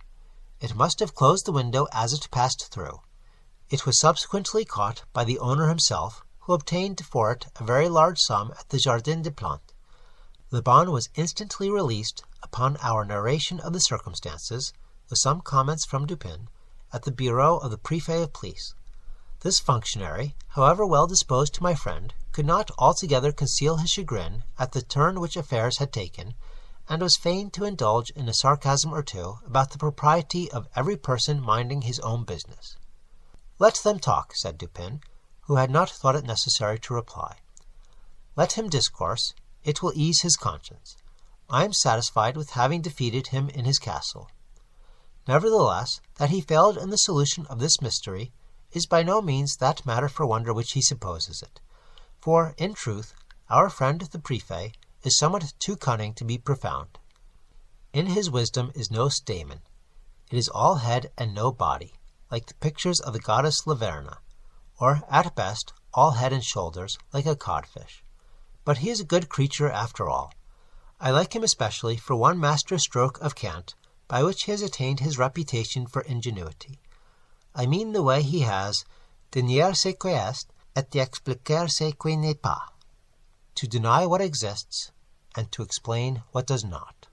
A: It must have closed the window as it passed through. It was subsequently caught by the owner himself, who obtained for it a very large sum at the Jardin des Plantes. The bond was instantly released, upon our narration of the circumstances, with some comments from Dupin, at the bureau of the Prefet of Police. This functionary, however well disposed to my friend, could not altogether conceal his chagrin at the turn which affairs had taken, and was fain to indulge in a sarcasm or two about the propriety of every person minding his own business. "Let them talk," said Dupin, who had not thought it necessary to reply. "Let him discourse. It will ease his conscience. I am satisfied with having defeated him in his castle. Nevertheless, that he failed in the solution of this mystery is by no means that matter for wonder which he supposes it, for, in truth, our friend the Prefet is somewhat too cunning to be profound. In his wisdom is no stamen. It is all head and no body, like the pictures of the goddess Laverna, or, at best, all head and shoulders, like a codfish. But he is a good creature after all. I like him especially for one master stroke of cant, by which he has attained his reputation for ingenuity. I mean the way he has de nier ce qui est, et d'expliquer ce qui n'est pas, to deny what exists, and to explain what does not.